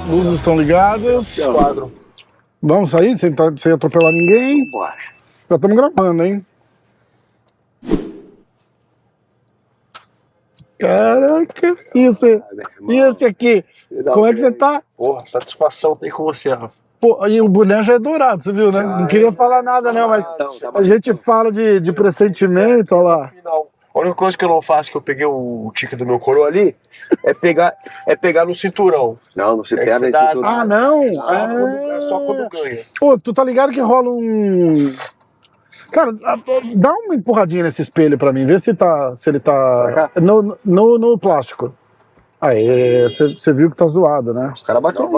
Luzes estão ligadas. Quadro. Vamos sair sem atropelar ninguém. Bora. Já estamos gravando, hein? Caraca, isso. E esse aqui? Como é que você tá? Porra, satisfação tem com você, Rafa. Pô, e o boné já é dourado, você viu, né? Não queria falar nada, não, mas a gente fala de pressentimento, olha lá. A única coisa que eu não faço, que eu peguei o tique do meu coroa ali, é pegar no cinturão. Não se É pega que em dá- cinturão. Ah, não? É só quando ganha. Pô, tu tá ligado que rola um... Cara, dá uma empurradinha nesse espelho pra mim, vê se ele tá no plástico. Aí, você viu que tá zoado, né? Os caras bateram.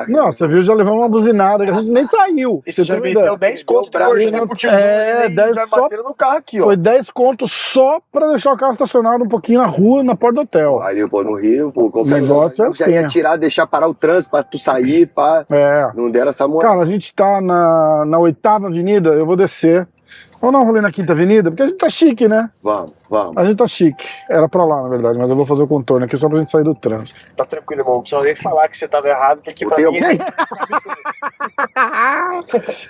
Não, você viu, já levou uma buzinada, que a gente nem saiu. Esse já tem meteu ideia. 10 contos pra braço, mim, né? pro tio. É, 10 já só- bateram no carro aqui, ó. Foi 10 contos só pra deixar o carro estacionado um pouquinho na rua, na porta do hotel. Ali, pô, no Rio, pô, O negócio é já ia assim. tirar, deixar parar o trânsito pra tu sair, pá. É. Não deram essa moral. Cara, a gente tá na 8ª Avenida, eu vou descer. Vamos dar um rolê na 5ª Avenida, porque a gente tá chique, né? Vamos. A gente tá chique. Era pra lá, na verdade, mas eu vou fazer o contorno aqui só pra gente sair do trânsito. Tá tranquilo, irmão. Não precisa nem falar que você tava errado, porque pra Eu mim... tenho-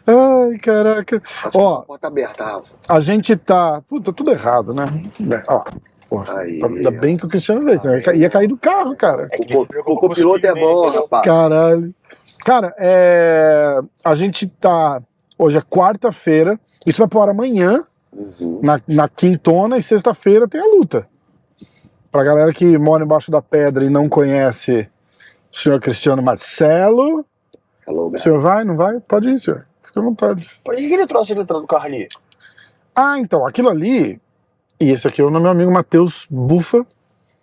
Ai, caraca. Ó, Porta aberta, Rafa. a gente tá... Puta, tudo errado, né? Ó, porra, Aí. ainda bem que o Cristiano veio, senão ia cair do carro, cara. É que ele se preocupa O com copiloto é filho bom, dele, rapaz. Caralho. Cara, a gente tá... Hoje é quarta-feira, isso vai pro ar amanhã, Uhum. na quintona, e sexta-feira tem a luta. Pra galera que mora embaixo da pedra e não conhece o senhor Cristiano Marcelo, Hello, o man. senhor vai, não vai? Pode ir, senhor. Fica à vontade. Por que ele trouxe ele entrando no carro ali? Ah, então, aquilo ali, e esse aqui é o meu amigo Matheus Bufa,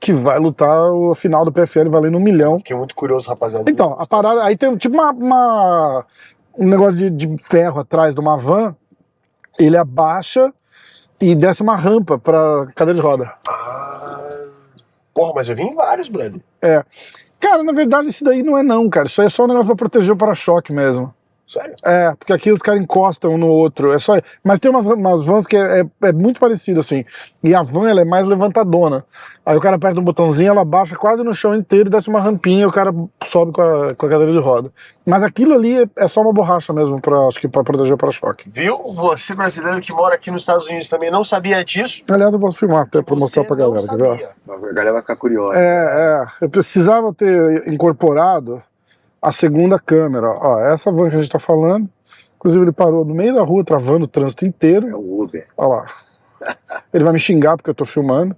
que vai lutar o final do PFL valendo 1 milhão. Fiquei muito curioso, rapaziada. Então, a parada, aí tem tipo um negócio de ferro atrás de uma van, ele abaixa e desce uma rampa pra cadeira de roda. Porra, mas eu vi em vários, brother. É. Cara, na verdade, isso daí não é não, cara. Isso aí é só um negócio pra proteger o para-choque mesmo. Sério? É, porque aqui os caras encostam um no outro. É só. Mas tem umas vans que é muito parecido, assim. E a van, ela é mais levantadona. Aí o cara aperta um botãozinho, ela baixa quase no chão inteiro, desce uma rampinha e o cara sobe com a cadeira de roda. Mas aquilo ali é só uma borracha mesmo, acho que pra proteger o para-choque. Viu? Você brasileiro que mora aqui nos Estados Unidos também não sabia disso? Aliás, eu vou filmar até pra mostrar Você pra não galera, quer ver? sabia. A galera vai ficar curiosa. Eu precisava ter incorporado a segunda câmera. Ó, essa van que a gente tá falando. Inclusive, ele parou no meio da rua, travando o trânsito inteiro. É o Uber. Olha lá. Ele vai me xingar porque eu tô filmando.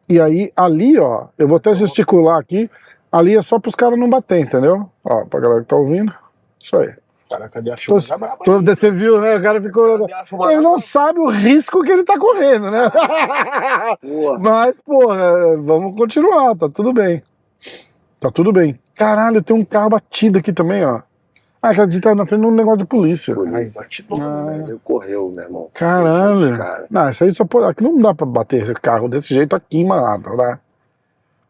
E aí, ali, ó, eu vou até gesticular aqui. Ali é só pros caras não bater, entendeu? Ó, pra galera que tá ouvindo. Isso aí. Cara, cadê a filma? Tá braba aí. Você viu, né? O cara ficou... Cadê a filma? Ele não sabe o risco que ele tá correndo, né? Porra. Mas, porra, vamos continuar, tá tudo bem. Tá tudo bem. Caralho, tem um carro batido aqui também, ó. Ah, que a gente tá na frente de um negócio de polícia. Ai, batido. Ele correu, meu irmão. Caralho. Cara. Não, isso aí só pode... Aqui não dá pra bater esse carro desse jeito aqui, mano, né?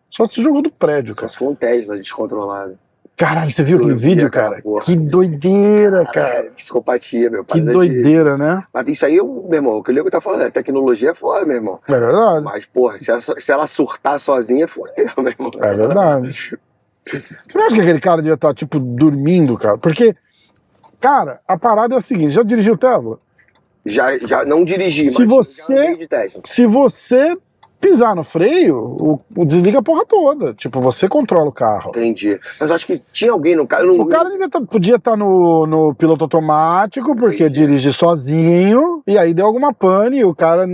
Só se jogou do prédio, Só cara. se for um Tesla descontrolado. Caralho, você viu aquele Eu vi vídeo, aquela cara? porra. Que doideira, cara. Caralho, psicopatia, meu. Que Parada de- doideira, né? Mas isso aí, meu irmão, o que o Lego tá falando, a tecnologia é foda, meu irmão. É verdade. Mas, porra, se ela surtar sozinha, fodeu, meu irmão. É verdade. Você não acha que aquele cara devia estar, tipo, dormindo, cara? Porque, cara, a parada é a seguinte, já dirigiu Tesla? Já não dirigi, Se mas você- já andei de Tesla. Se você pisar no freio, o desliga a porra toda. Tipo, você controla o carro. Entendi. Mas eu acho que tinha alguém no carro. Eu não O cara podia estar no piloto automático, porque Entendi. dirige sozinho, e aí deu alguma pane e o cara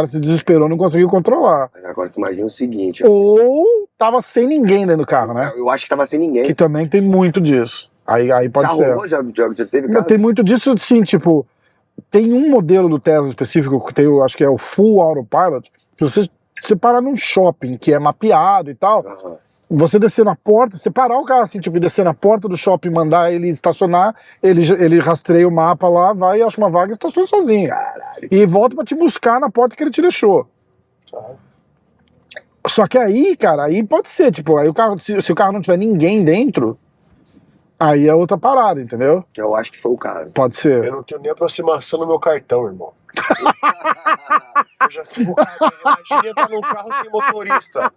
se desesperou, não conseguiu controlar. Mas agora tu imagina o seguinte. Ou tava sem ninguém dentro do carro, né? Eu acho que tava sem ninguém. Que também tem muito disso. Aí pode Já ser. rolou? Já teve Não, caso? tem muito disso, sim, tipo, tem um modelo do Tesla específico, que tem, acho que é o Full Autopilot, que você parar num shopping que é mapeado e tal, Aham. você descer na porta, você parar o carro assim, tipo, e descer na porta do shopping, mandar ele estacionar, ele rastreia o mapa lá, vai, acha uma vaga e estaciona sozinho. Caralho. E volta pra te buscar na porta que ele te deixou. Só que aí, cara, aí pode ser, tipo, aí o carro, se o carro não tiver ninguém dentro, Aí é outra parada, entendeu? Que eu acho que foi o caso. Pode ser. Eu não tenho nem aproximação no meu cartão, irmão. Eu já fico, cara, imagina estar num carro sem motorista.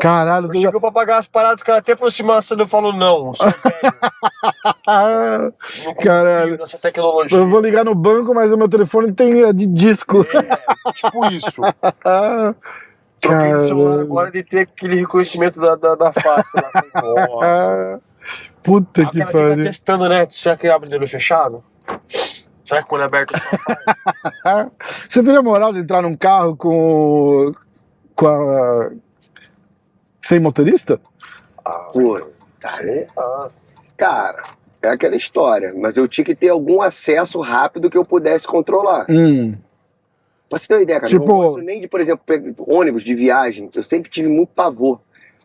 Caralho, Eu tu já... chego pra pagar as paradas, os caras têm aproximação, eu falo, não, sou velho. Ah, Não caralho. confio nessa tecnologia. Eu vou ligar no banco, mas o meu telefone tem de disco. É, tipo isso. Ah, Troquei de celular caralho. agora de ter aquele reconhecimento da face lá. Falei, nossa. Ah, puta Aí o que cara fica pariu. testando, né? Será que abre de olho fechado? Será que com o olho aberto só faz? Você teria moral de entrar num carro com a... sem motorista? Pô, tá. Cara, é aquela história. Mas eu tinha que ter algum acesso rápido que eu pudesse controlar. Pra você ter uma ideia, cara, Tipo- eu não gosto nem de, por exemplo, ônibus de viagem. Eu sempre tive muito pavor.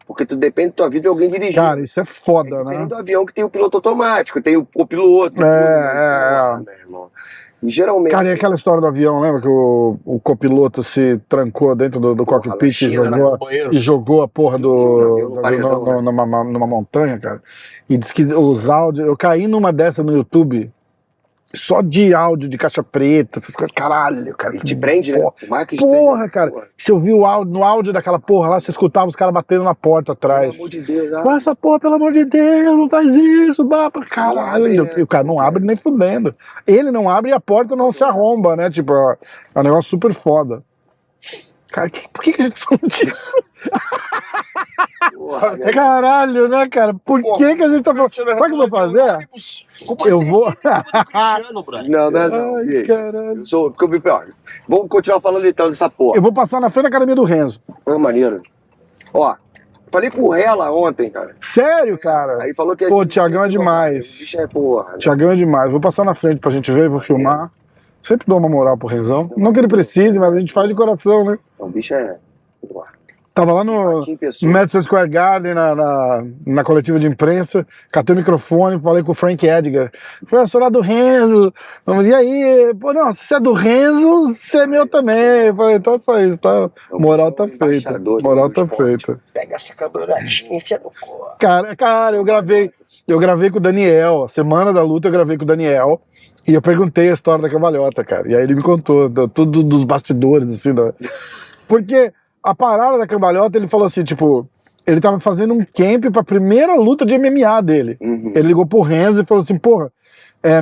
Porque tu depende da tua vida de alguém dirigindo. Cara, isso é É foda, diferente né? do avião que tem o piloto automático, tem o copiloto. tudo, é. meu irmão. E geralmente. Cara, e aquela história do avião, lembra que o copiloto se trancou dentro do Porra, cockpit na China, no banheiro. e jogou a porra Jogou no paredão, né? numa montanha, cara. E disse que os áudios. Eu caí numa dessa no YouTube, só de áudio de caixa preta, essas coisas. Caralho, cara. E te prende, né? Porra, O Marcos porra, cara. Porra, Se eu vi o áudio, no áudio daquela porra lá, você escutava os caras batendo na porta pelo atrás. amor de Deus, Pô, essa porra, pelo amor de Deus, não faz isso, bapa. abre, Caralho, né? e o cara não abre nem fudendo. Ele não abre e a porta não se arromba, né? Tipo, é um negócio super foda. Cara, por que a gente tá falando disso? porra, né? Caralho, né, cara? Por que a gente tá falando? Sabe o que eu vou fazer? Eu vou. Não, não. Ai, bicho. caralho. Eu sou. Porque eu, ó, vamos continuar falando então dessa porra. Eu vou passar na frente da academia do Renzo. Ô, maneiro. Ó, falei pro Rela ontem, cara. Sério, cara? Aí falou que Pô, Thiagão é demais. O bicho é porra. Né? Tiagão é demais. Vou passar na frente pra gente ver, vou filmar. Sempre dou uma moral pro Renzão. Não que ele precise, mas a gente faz de coração, né? O bicho é. Porra. Tava lá no Martim Pessoa. Madison Square Garden, na coletiva de imprensa, catei o microfone, falei com o Frank Edgar. Foi, eu sou lá do Renzo. E aí? Pô, não, se você é do Renzo, você é meu também. Eu falei, então é só isso, tá? Moral tá feita. Embaixador Moral do tá esporte. feita. Pega essa cabeladinha e enfia no cu. Cara, eu gravei com o Daniel. A semana da luta eu gravei com o Daniel. E eu perguntei a história da cambalhota, cara. E aí ele me contou tudo dos bastidores, assim. Porque a parada da cambalhota, ele falou assim, tipo, ele tava fazendo um camp pra primeira luta de MMA dele. Uhum. Ele ligou pro Renzo e falou assim, porra,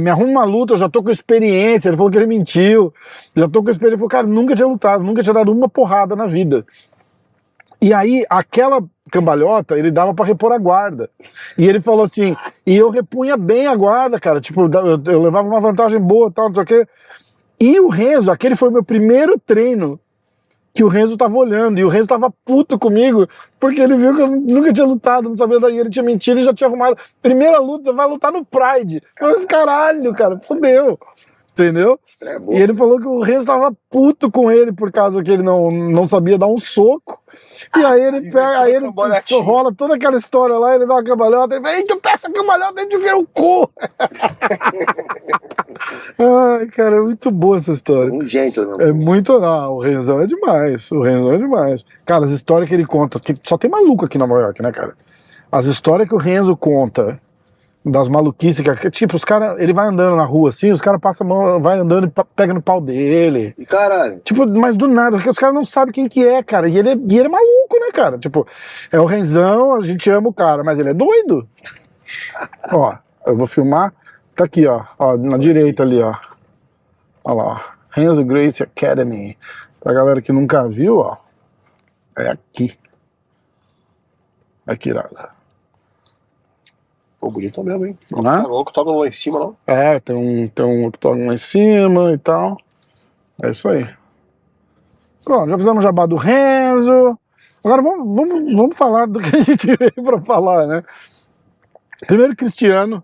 me arruma uma luta, eu já tô com experiência. Ele falou que ele mentiu. Já tô com experiência. Ele falou, cara, nunca tinha lutado, nunca tinha dado uma porrada na vida. E aí, aquela cambalhota, ele dava pra repor a guarda. E ele falou assim, e eu repunha bem a guarda, cara. Tipo, eu levava uma vantagem boa, tal, não sei o quê. E o Renzo, aquele foi o meu primeiro treino que o Renzo tava olhando. E o Renzo tava puto comigo, porque ele viu que eu nunca tinha lutado, não sabia daí. Ele tinha mentido e já tinha arrumado. Primeira luta, vai lutar no Pride. Eu, caralho, cara, fudeu. Entendeu? É bom. E ele falou que o Renzo tava puto com ele por causa que ele não sabia dar um soco. E aí ele pega, aí ele rola toda aquela história lá, ele dá uma cambalhota, ele fala, ei, tu peça a cambalhota, ele te vira o cu. Ai, cara, é muito boa essa história. Um gentleman. É muito. Ah, o Renzão é demais. O Renzão é demais. Cara, as histórias que ele conta, que só tem maluco aqui em Nova York, né, cara? As histórias que o Renzo conta das maluquices, que, tipo, os caras, ele vai andando na rua assim, os caras passam a mão, vai andando e pega no pau dele. E caralho. Tipo, mas do nada, porque os caras não sabem quem que é, cara. E ele é maluco, né, cara? Tipo, é o Renzão, a gente ama o cara, mas ele é doido. Ó, eu vou filmar. Tá aqui, ó na direita ali, ó. Olha lá, ó. Renzo Gracie Academy. Pra galera que nunca viu, ó. É aqui. Aqui, nada. Pô, bonito mesmo, hein? Não Tá é? louco, toca lá em cima, não? É, tem um octógono lá em cima e tal. É isso aí. Pronto, já fizemos jabá do Renzo. Agora vamos falar do que a gente veio pra falar, né? Primeiro, Cristiano.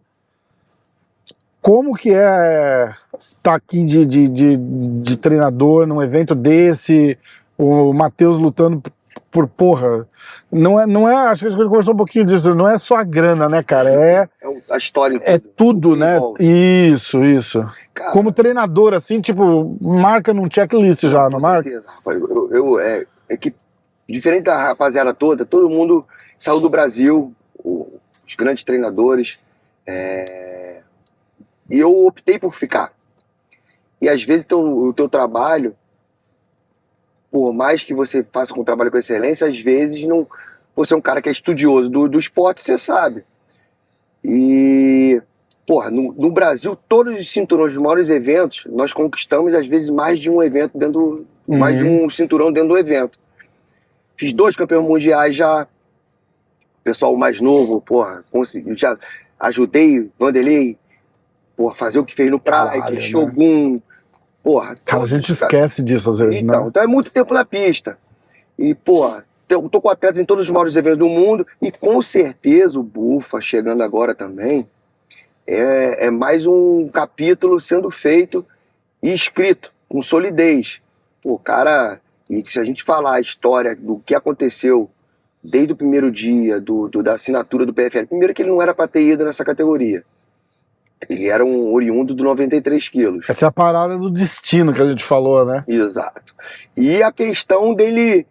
Como que é tá aqui de treinador num evento desse? O Matheus lutando por porra. Não é, acho que a gente conversou um pouquinho disso, não é só a grana, né, cara? É A história. é tudo, que né? envolve. Isso. Cara, Como treinador, assim, tipo, marca num checklist já, não com marca? certeza, rapaz. É que, diferente da rapaziada toda, todo mundo saiu do Brasil, os grandes treinadores, E eu optei por ficar. E às vezes o teu trabalho, por mais que você faça um trabalho com excelência, às vezes não. Você é um cara que é estudioso do esporte, você sabe. E, porra, no Brasil, todos os cinturões dos maiores eventos, nós conquistamos, às vezes, mais de um evento dentro mais de um cinturão dentro do evento. Fiz 2 campeões mundiais já. O pessoal mais novo, porra, já ajudei Vanderlei, porra, fazer o que fez no Pride, Shogun, porra. Cara, a gente esquece disso às vezes, né? Então é muito tempo na pista. E, porra, eu tô com atletas em todos os maiores eventos do mundo e com certeza o Bufa chegando agora também é mais um capítulo sendo feito e escrito com solidez. Pô, cara, e se a gente falar a história do que aconteceu desde o primeiro dia da assinatura do PFL, primeiro que ele não era para ter ido nessa categoria. Ele era um oriundo do 93 quilos. Essa é a parada do destino que a gente falou, né? Exato. E a questão dele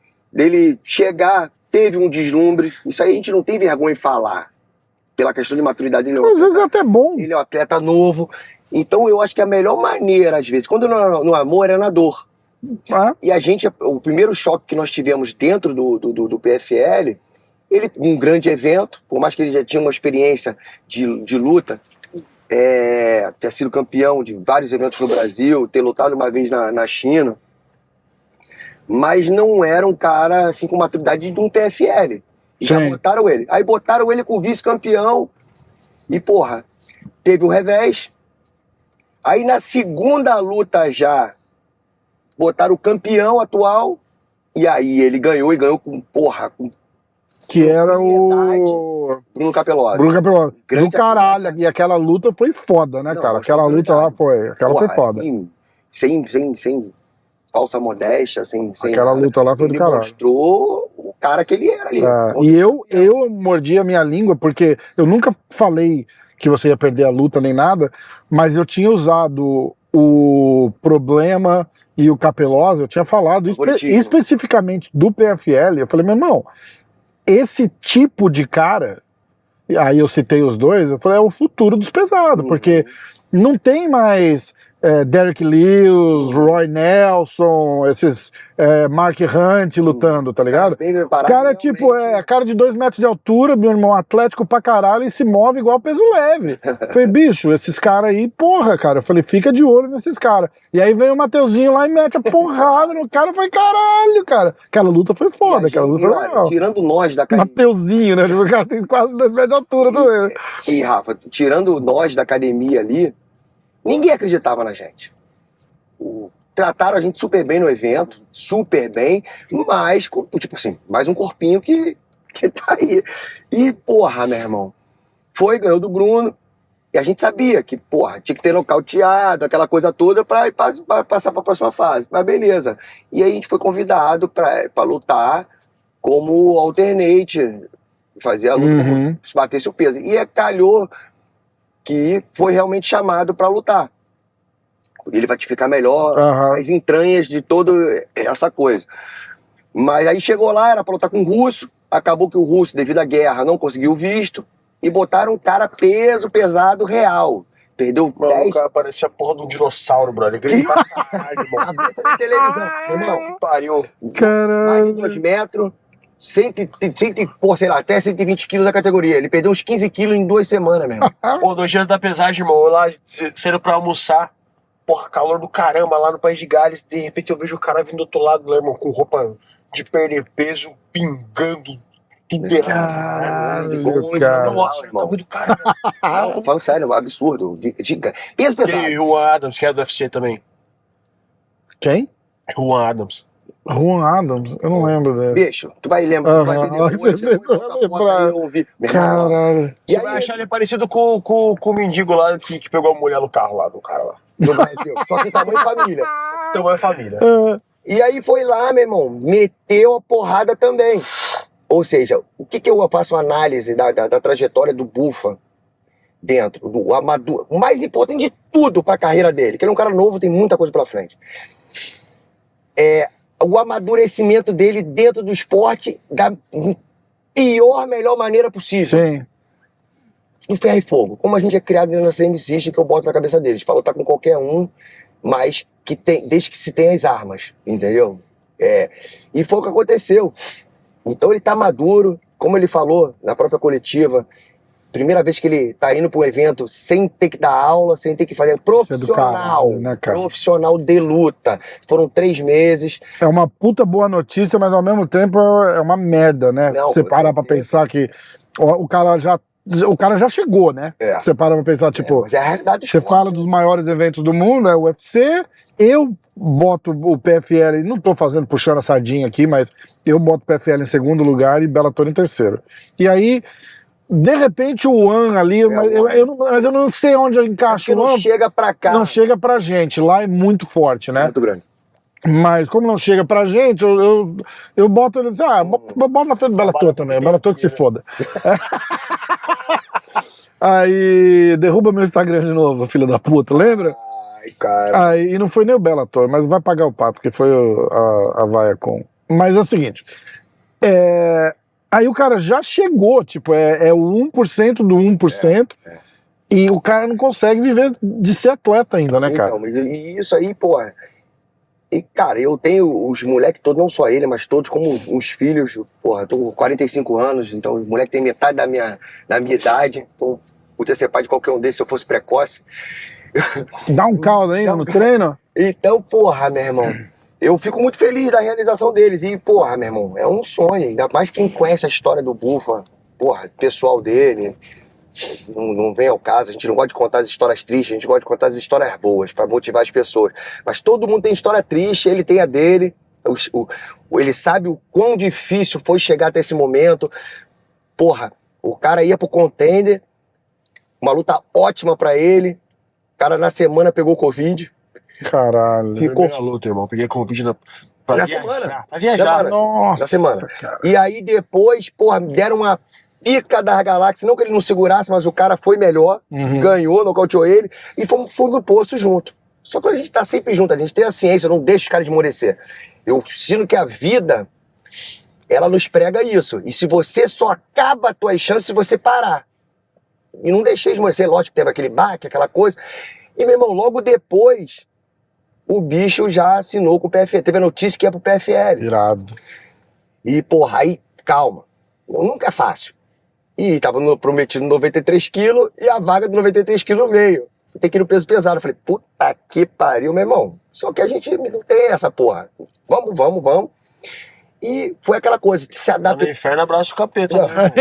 chegar, teve um deslumbre, isso aí a gente não tem vergonha em falar, pela questão de maturidade dele. Às vezes é até bom. Ele é um atleta novo, então eu acho que a melhor maneira, às vezes, quando no amor é na dor. E a gente, o primeiro choque que nós tivemos dentro do PFL, ele, um grande evento, por mais que ele já tinha uma experiência de luta, ter sido campeão de vários eventos no Brasil, ter lutado uma vez na China, mas não era um cara assim com maturidade de um PFL. E já botaram ele. Aí botaram ele com vice-campeão e, porra, teve o revés. Aí na segunda luta já botaram o campeão atual e aí ele ganhou e ganhou com, porra, com que era o Bruno Capelosa. Do caralho. E aquela luta foi foda, né, cara? Aquela luta lá foi. Aquela foi foda. Assim, sem falsa modéstia, sem aquela nada. Luta lá foi do caralho. Ele mostrou o cara que ele era ali. E eu mordi a minha língua porque eu nunca falei que você ia perder a luta nem nada, mas eu tinha usado o Problema e o Capelosa, eu tinha falado especificamente do PFL. Eu falei, meu irmão, esse tipo de cara, aí eu citei os dois, eu falei, é o futuro dos pesados, porque não tem mais Derek Lewis, Roy Nelson, esses Mark Hunt lutando, tá ligado? Os caras tipo, cara de 2 metros de altura, meu irmão, atlético pra caralho, e se move igual peso leve. Falei, bicho, esses caras aí, porra, cara. Eu falei, fica de olho nesses caras. E aí vem o Mateuzinho lá e mete a porrada no cara, foi caralho, cara. Aquela luta foi foda, aquela luta foi legal. Tirando nós da academia. Mateuzinho, né? O cara tem quase 2 metros de altura também. E Rafa, tirando nós da academia ali, ninguém acreditava na gente. Trataram a gente super bem no evento, super bem, mas, tipo assim, mais um corpinho que tá aí. E, porra, meu irmão, ganhou do Bruno, e a gente sabia que, porra, tinha que ter nocauteado, aquela coisa toda pra passar pra próxima fase. Mas beleza. E aí a gente foi convidado pra lutar como alternate, fazer a luta, se batesse o peso. E calhou que foi realmente chamado pra lutar. Ele vai te explicar melhor as entranhas de toda essa coisa. Mas aí chegou lá, era pra lutar com o russo, acabou que o russo, devido à guerra, não conseguiu visto, e botaram um cara pesado real. Perdeu 10... O cara parecia a porra de um dinossauro, brother. Gritava pra caralho, irmão. Cabeça de televisão. Irmão, pariu. Caralho. Mais de 2 metros, sei lá, até 120 quilos da categoria. Ele perdeu uns 15 quilos em 2 semanas, mesmo. Pô, 2 dias da pesagem, irmão. Eu lá, saindo pra almoçar. Porra, calor do caramba lá no País de Gales. De repente eu vejo o cara vindo do outro lado, né, irmão? Com roupa de perder peso, pingando, tudo errado. Caralho, cara. Nossa, tá do caralho. Não, tô falando sério, é um absurdo. Peso pesado. E Juan Adams, que é do UFC também. Quem? Juan Adams. Juan Adams? Eu não lembro dele. Bicho, tu vai lembrar. Tu vai ver depois. Caralho. Você vai achar ele parecido com o mendigo lá que pegou a mulher no carro lá, do cara lá. No Brasil. Só que tamanho família. Tamanho família. E aí foi lá, meu irmão, meteu a porrada também. Ou seja, o que eu faço análise da trajetória do Bufa dentro, do amador, o mais importante de tudo pra carreira dele, que ele é um cara novo, tem muita coisa pela frente. O amadurecimento dele dentro do esporte da melhor maneira possível. Sim. do ferro e fogo. Como a gente é criado dentro da CM System, que eu boto na cabeça deles, pra lutar com qualquer um, mas que tem, desde que se tenha as armas, entendeu? E foi o que aconteceu. Então ele tá maduro, como ele falou na própria coletiva, primeira vez que ele tá indo para um evento sem ter que dar aula, sem ter que fazer profissional, caralho, né, cara? profissional de luta. Foram 3 meses. É uma puta boa notícia, mas ao mesmo tempo é uma merda, né? Não, Você com para pra certeza. pensar que o cara já chegou, né? É. Você para pra pensar, tipo, Mas é a realidade do você esporte. fala dos maiores eventos do mundo, é o UFC, eu boto o PFL, não tô puxando a sardinha aqui, mas eu boto o PFL em segundo lugar e Bellator em terceiro. E aí, de repente, o One ali, mas eu não sei onde eu encaixo Porque o não One, chega pra cá. não chega pra gente, lá é muito forte, É né? muito grande. Mas como não chega pra gente, eu boto ele, bota na frente do Bellator também, o Bellator que se foda. Aí derruba meu Instagram de novo, filho da puta, lembra? Ai, cara. Aí, e não foi nem o Bellator, mas vai pagar o pato, porque foi a Viacom. Mas é o seguinte, aí o cara já chegou, tipo, é o 1% do 1%, e o cara não consegue viver de ser atleta ainda, né, cara? Então, mas e isso aí, porra. E, cara, eu tenho os moleques todos, não só ele, mas todos como uns filhos. Porra, tô com 45 anos, então os moleques têm metade da minha idade. Então, podia ser pai de qualquer um desses se eu fosse precoce. Dá um caldo ainda no treino? Então, porra, meu irmão, eu fico muito feliz da realização deles. E, porra, meu irmão, é um sonho. Ainda mais quem conhece a história do Bufa, porra, pessoal dele. Não vem ao caso, a gente não gosta de contar as histórias tristes, a gente gosta de contar as histórias boas, pra motivar as pessoas. Mas todo mundo tem história triste, ele tem a dele. Ele sabe o quão difícil foi chegar até esse momento. Porra, o cara ia pro Contender, uma luta ótima pra ele. O cara na semana pegou Covid. Caralho. Ficou Primeira luta, irmão. Peguei Covid pra na viajar. semana. Pra viajar. Nossa, Na semana. cara. E aí depois, porra, deram uma pica das galáxias. Não que ele não segurasse, mas o cara foi melhor. Uhum. Ganhou, nocauteou ele. E fomos pro fundo do poço junto. Só que a gente tá sempre junto, a gente tem a ciência, não deixa os caras esmorecer. Eu sinto que a vida, ela nos prega isso. E se você só acaba as tuas chances se você parar. E não deixei esmorecer, lógico que teve aquele baque, aquela coisa. E, meu irmão, logo depois, o bicho já assinou com o PFL. Teve a notícia que ia pro PFL. Irado. E, porra, aí, calma. Nunca é fácil. E tava prometido 93 quilos e a vaga do 93 quilos veio. Tem que ir no peso pesado. Eu falei, puta que pariu, meu irmão. Só que a gente não tem essa porra. Vamos. E foi aquela coisa, que se Tá adapta. no inferno, abraço o capeta, né,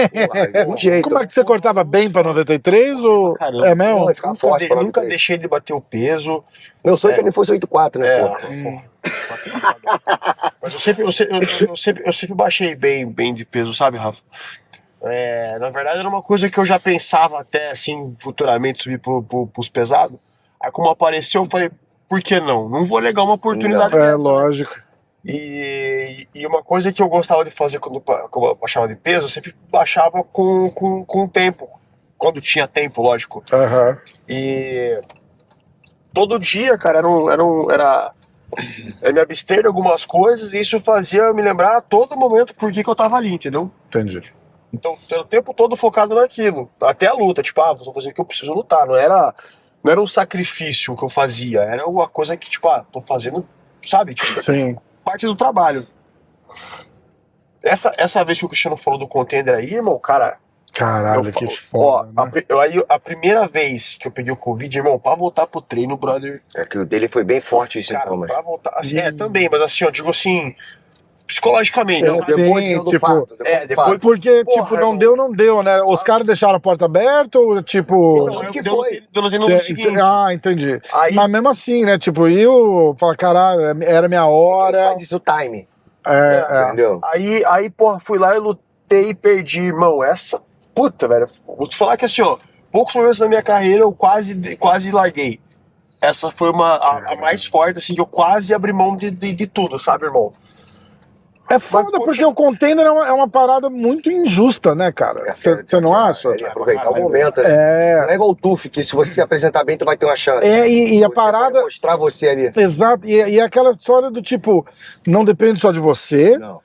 irmão? Um jeito. Como é que você cortava bem pra 93 ou... Caramba. É mesmo? Não, ele ficava forte pra Nunca 93. deixei de bater o peso. Meu sonho é que ele fosse 8,4, né, É, porra? Mas eu sempre baixei bem de peso, sabe, Rafa? Na verdade era uma coisa que eu já pensava até, assim, futuramente subir pros pesados. Aí como apareceu, eu falei, por que não? Não vou negar uma oportunidade É, dessa, né? lógico. E uma coisa que eu gostava de fazer quando eu baixava de peso, eu sempre baixava com o tempo. Quando tinha tempo, lógico. Aham. E todo dia, cara, era me abster de algumas coisas e isso fazia eu me lembrar a todo momento por que eu tava ali, entendeu? Entendi. Então, era o tempo todo focado naquilo. Até a luta, tipo, vou fazer o que eu preciso lutar. Não era um sacrifício que eu fazia, era uma coisa que, tipo, tô fazendo, sabe? Tipo, Sim. parte do trabalho. Essa vez que o Cristiano falou do Contender aí, irmão, cara... Caralho, que foda, né? A primeira vez que eu peguei o Covid, irmão, pra voltar pro treino, brother... É que o dele foi bem forte os Cara, sintomas. pra voltar... Assim, também, mas assim, eu digo assim... Psicologicamente. Sim, sabe? Depois sim, do tipo, fato. depois- Porque, Porra, tipo, não irmão. deu, né? Os caras deixaram a porta aberta ou, tipo... Então, que eu foi? notei no Cê- seguinte. entendi. Aí, Mas mesmo assim, né? Tipo, eu falar, caralho, era minha Ele hora. faz isso, o time. É. Entendeu? aí, porra, fui lá e lutei e perdi, irmão. Essa... Puta, velho. Vou te falar que assim, ó, poucos momentos da minha carreira eu quase larguei. Essa foi a mais forte, assim, que eu quase abri mão de tudo, sabe, irmão? É foda, Mas, porque o Contender é uma parada muito injusta, né, cara? Você não acha? Ele ia aproveitar o Caralho, momento. Né? É. Não é igual o Tuf, que se você se apresentar bem, tu vai ter uma chance. E a Você parada. vai mostrar você ali. Exato, e aquela história do tipo, não depende só de você, Não.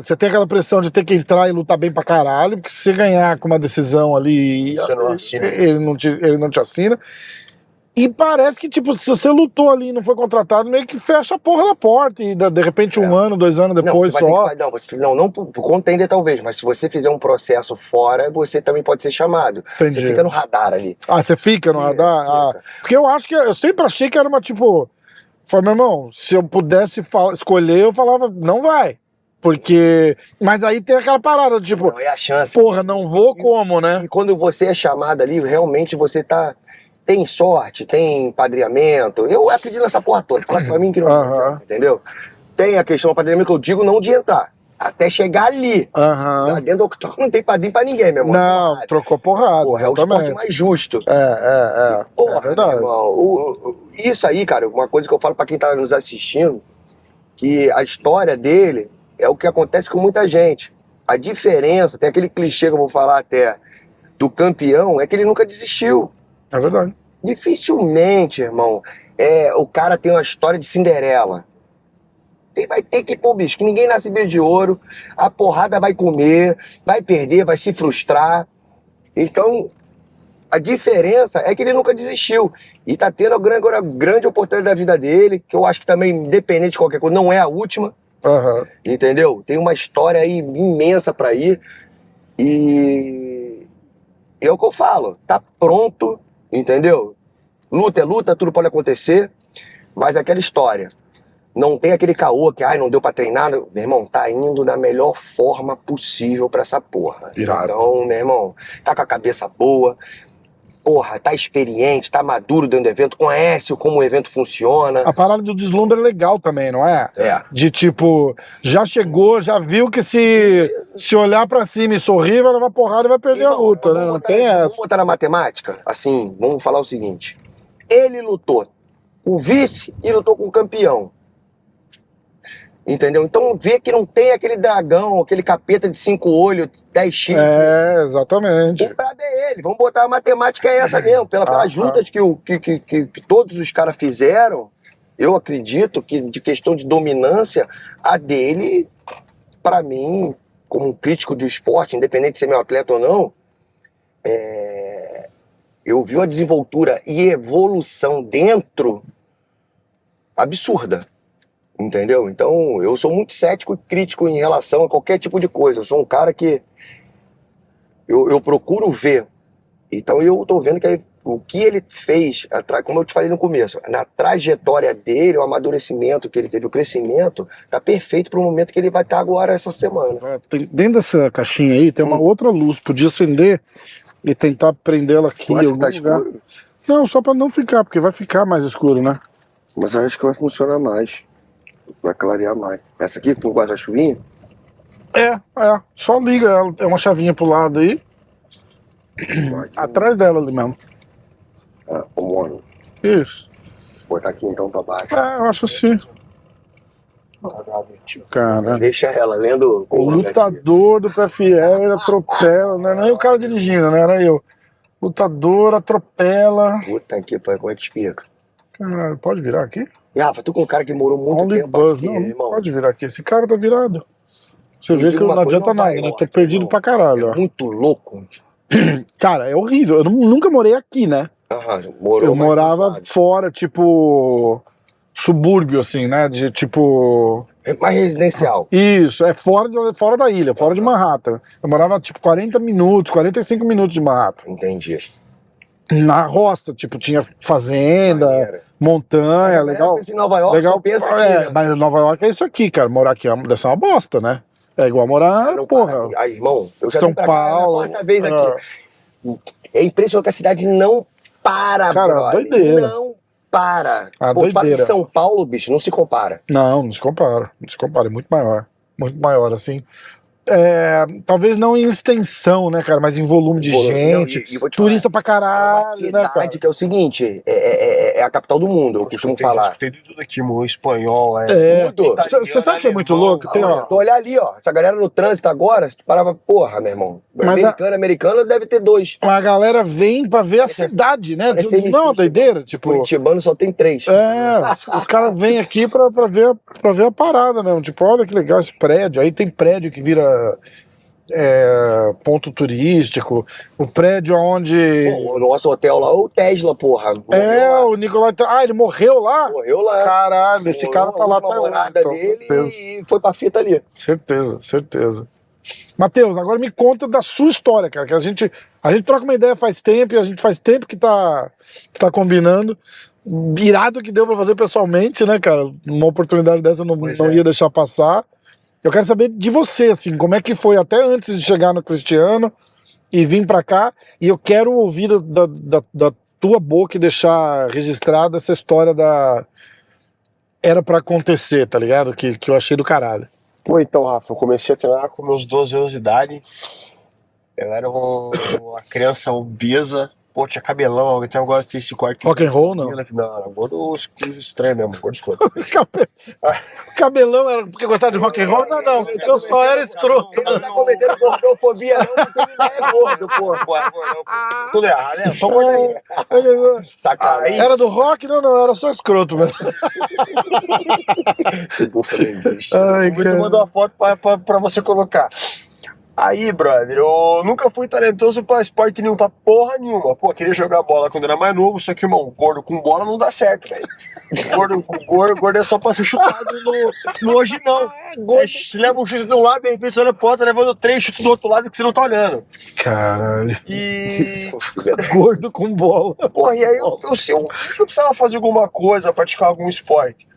você tem aquela pressão de ter que entrar e lutar bem pra caralho, porque se você ganhar com uma decisão ali, Você não assina. ele não te assina. E parece que, tipo, se você lutou ali e não foi contratado, meio que fecha a porra da porta. E de repente, um ano, 2 anos depois não, você só. vai ter que, não por contender talvez, mas se você fizer um processo fora, você também pode ser chamado. Entendi. Você fica no radar ali. Ah, você fica no radar? Ah, porque eu acho que. Eu sempre achei que era uma, tipo. Falei, meu irmão, se eu pudesse escolher, eu falava, não vai. Porque. Mas aí tem aquela parada, tipo. Não, é a chance. Porra, não vou como, né? E quando você é chamado ali, realmente você tá. Tem sorte, tem empadreamento. Eu acredito nessa porra toda. Fala pra mim que não. Entendeu? Tem a questão do empadreamento que eu digo não de entrar. Até chegar ali. Lá dentro do octógono não tem padrinho pra ninguém, meu irmão. Não, porrada. trocou porrada. Porra, é o esporte mais justo. Porra, é verdade. meu irmão, isso aí, cara, uma coisa que eu falo pra quem tá nos assistindo, que a história dele é o que acontece com muita gente. A diferença, tem aquele clichê que eu vou falar até, do campeão, é que ele nunca desistiu. É verdade. Dificilmente, irmão, o cara tem uma história de Cinderela. Você vai ter que, pô, bicho, que ninguém nasce berço de ouro, a porrada vai comer, vai perder, vai se frustrar. Então, a diferença é que ele nunca desistiu. E tá tendo agora a grande oportunidade da vida dele, que eu acho que também, independente de qualquer coisa, não é a última. Entendeu? Tem uma história aí imensa pra ir. E é o que eu falo, tá pronto, entendeu? Luta é luta, tudo pode acontecer, mas aquela história. Não tem aquele caô que, não deu pra treinar. Meu irmão, tá indo da melhor forma possível pra essa porra. Irado. Então, meu irmão, tá com a cabeça boa, porra, tá experiente, tá maduro dentro do evento, conhece como o evento funciona. A parada do deslumbre é legal também, não é? De tipo, já chegou, já viu que se olhar pra cima e sorrir, vai levar porrada e vai perder a luta, né? Não tem essa. Vamos botar na matemática? Assim, vamos falar o seguinte. Ele lutou com o vice e lutou com o campeão. Entendeu? Então vê que não tem aquele dragão, aquele capeta de 5 olhos, 10 chifres. Exatamente. O brabo é ele. Vamos botar a matemática é essa mesmo. Pelas lutas que todos os caras fizeram, eu acredito que de questão de dominância, a dele, pra mim, como um crítico do esporte, independente de ser meu atleta ou não, eu vi uma desenvoltura e evolução dentro absurda. Entendeu? Então, eu sou muito cético e crítico em relação a qualquer tipo de coisa. Eu sou um cara que eu procuro ver. Então, eu tô vendo que o que ele fez, como eu te falei no começo, na trajetória dele, o amadurecimento que ele teve, o crescimento, tá perfeito pro momento que ele vai estar agora essa semana. Dentro dessa caixinha aí tem uma outra luz. Podia acender e tentar prendê-la aqui em algum lugar. Escuro? Não, só pra não ficar, porque vai ficar mais escuro, né? Mas eu acho que vai funcionar mais. Vai clarear mais. Essa aqui com o guarda-chuvinha? Só liga ela. É uma chavinha pro lado aí. Atrás dela ali mesmo. Como isso. Vou botar aqui então pra baixo. Eu acho assim. Cara. Deixa ela lendo. O lutador do PFL, ele atropela. Não era nem o cara dirigindo, né? Era eu. Lutador atropela. Puta que pariu, como é que explica? Caralho, pode virar aqui? Rafa, tu com um cara que morou muito Only tempo Buzz. aqui, Não irmão. pode virar aqui. Esse cara tá virado. Você vê que não adianta nada, né? Tô perdido pra caralho. É muito louco. Cara, é horrível. Eu nunca morei aqui, né? Eu morava fora, tipo... subúrbio, assim, né? De tipo... mais residencial. Isso, é fora da ilha, fora de Manhattan. Eu morava, tipo, 40 minutos, 45 minutos de Manhattan. Entendi. Na roça, tipo, tinha fazenda, montanha, legal. Em Nova York, legal. só pensa aqui, né? Mas Nova York é isso aqui, cara. Morar aqui deve ser uma bosta, né? É igual morar, porra. Aí, irmão, eu já São Paulo. É a quarta vez aqui. É impressionante que a cidade não para, cara, brother. Doideira. Não para. Pô, fala de São Paulo, bicho, não se compara. Não se compara. Não se compara, é muito maior. Muito maior, assim. talvez não em extensão, né, cara, mas em volume de gente, e vou te turista pra falar, é uma caralho, né, cara? cidade que é o seguinte, é a capital do mundo, eu costumo falar. Escutei de tudo aqui, irmão. Espanhol, Tudo. Você sabe que é muito louco? Tem, ó, Tu olhar ali, ó, essa galera no trânsito agora, se tu parava, porra, meu irmão, Mas americano deve ter 2. a galera vem pra ver a cidade, né? parece Não é uma MC, doideira? Tipo, Curitibano só tem 3. os caras vêm aqui pra ver a parada mesmo. Tipo, olha que legal esse prédio. Aí tem prédio que vira ponto turístico. O prédio onde. Pô, o nosso hotel lá, o Tesla, porra. Morreu lá. O Nicolai. Ele morreu lá? Morreu lá. Caralho, esse cara tá lá até a hoje. morada Então, dele certeza. e foi pra fita ali. Certeza. Matheus, agora me conta da sua história, cara, que a gente troca uma ideia faz tempo, e a gente faz tempo que tá combinando. Irado que deu pra fazer pessoalmente, né, cara? Uma oportunidade dessa eu não ia deixar passar. Eu quero saber de você, assim, como é que foi até antes de chegar no Cristiano e vir pra cá, e eu quero ouvir da tua boca e deixar registrada essa história da... Era pra acontecer, tá ligado? Que eu achei do caralho. Pô, então, Rafa, eu comecei a treinar com meus 12 anos de idade. Eu era uma criança obesa. Pô, tinha cabelão, até agora tem esse corte. Rock and roll, não? Não, gordo estranho mesmo, gordo escroto. Cabelão era porque gostava de rock and roll? Não, eu só era escroto. Não tá cometendo gordofobia, não, porque ele não é gordo, porra. Tudo errado, né? Só gordo aí. Sacanagem. Era do rock? Não, era só escroto mesmo. Esse búfalo não existe. Ai, Você cara. mandou uma foto pra você colocar. Aí, brother, eu nunca fui talentoso pra esporte nenhum, pra porra nenhuma. Pô, queria jogar bola quando era mais novo, só que, irmão, gordo com bola não dá certo, velho. Gordo é só pra ser chutado no hoje não. Se leva um chute de um lado, de repente você olha pro outro, levando 3 chutes do outro lado que você não tá olhando. Caralho. E... Gordo com bola. Porra, e aí eu precisava fazer alguma coisa, praticar algum esporte.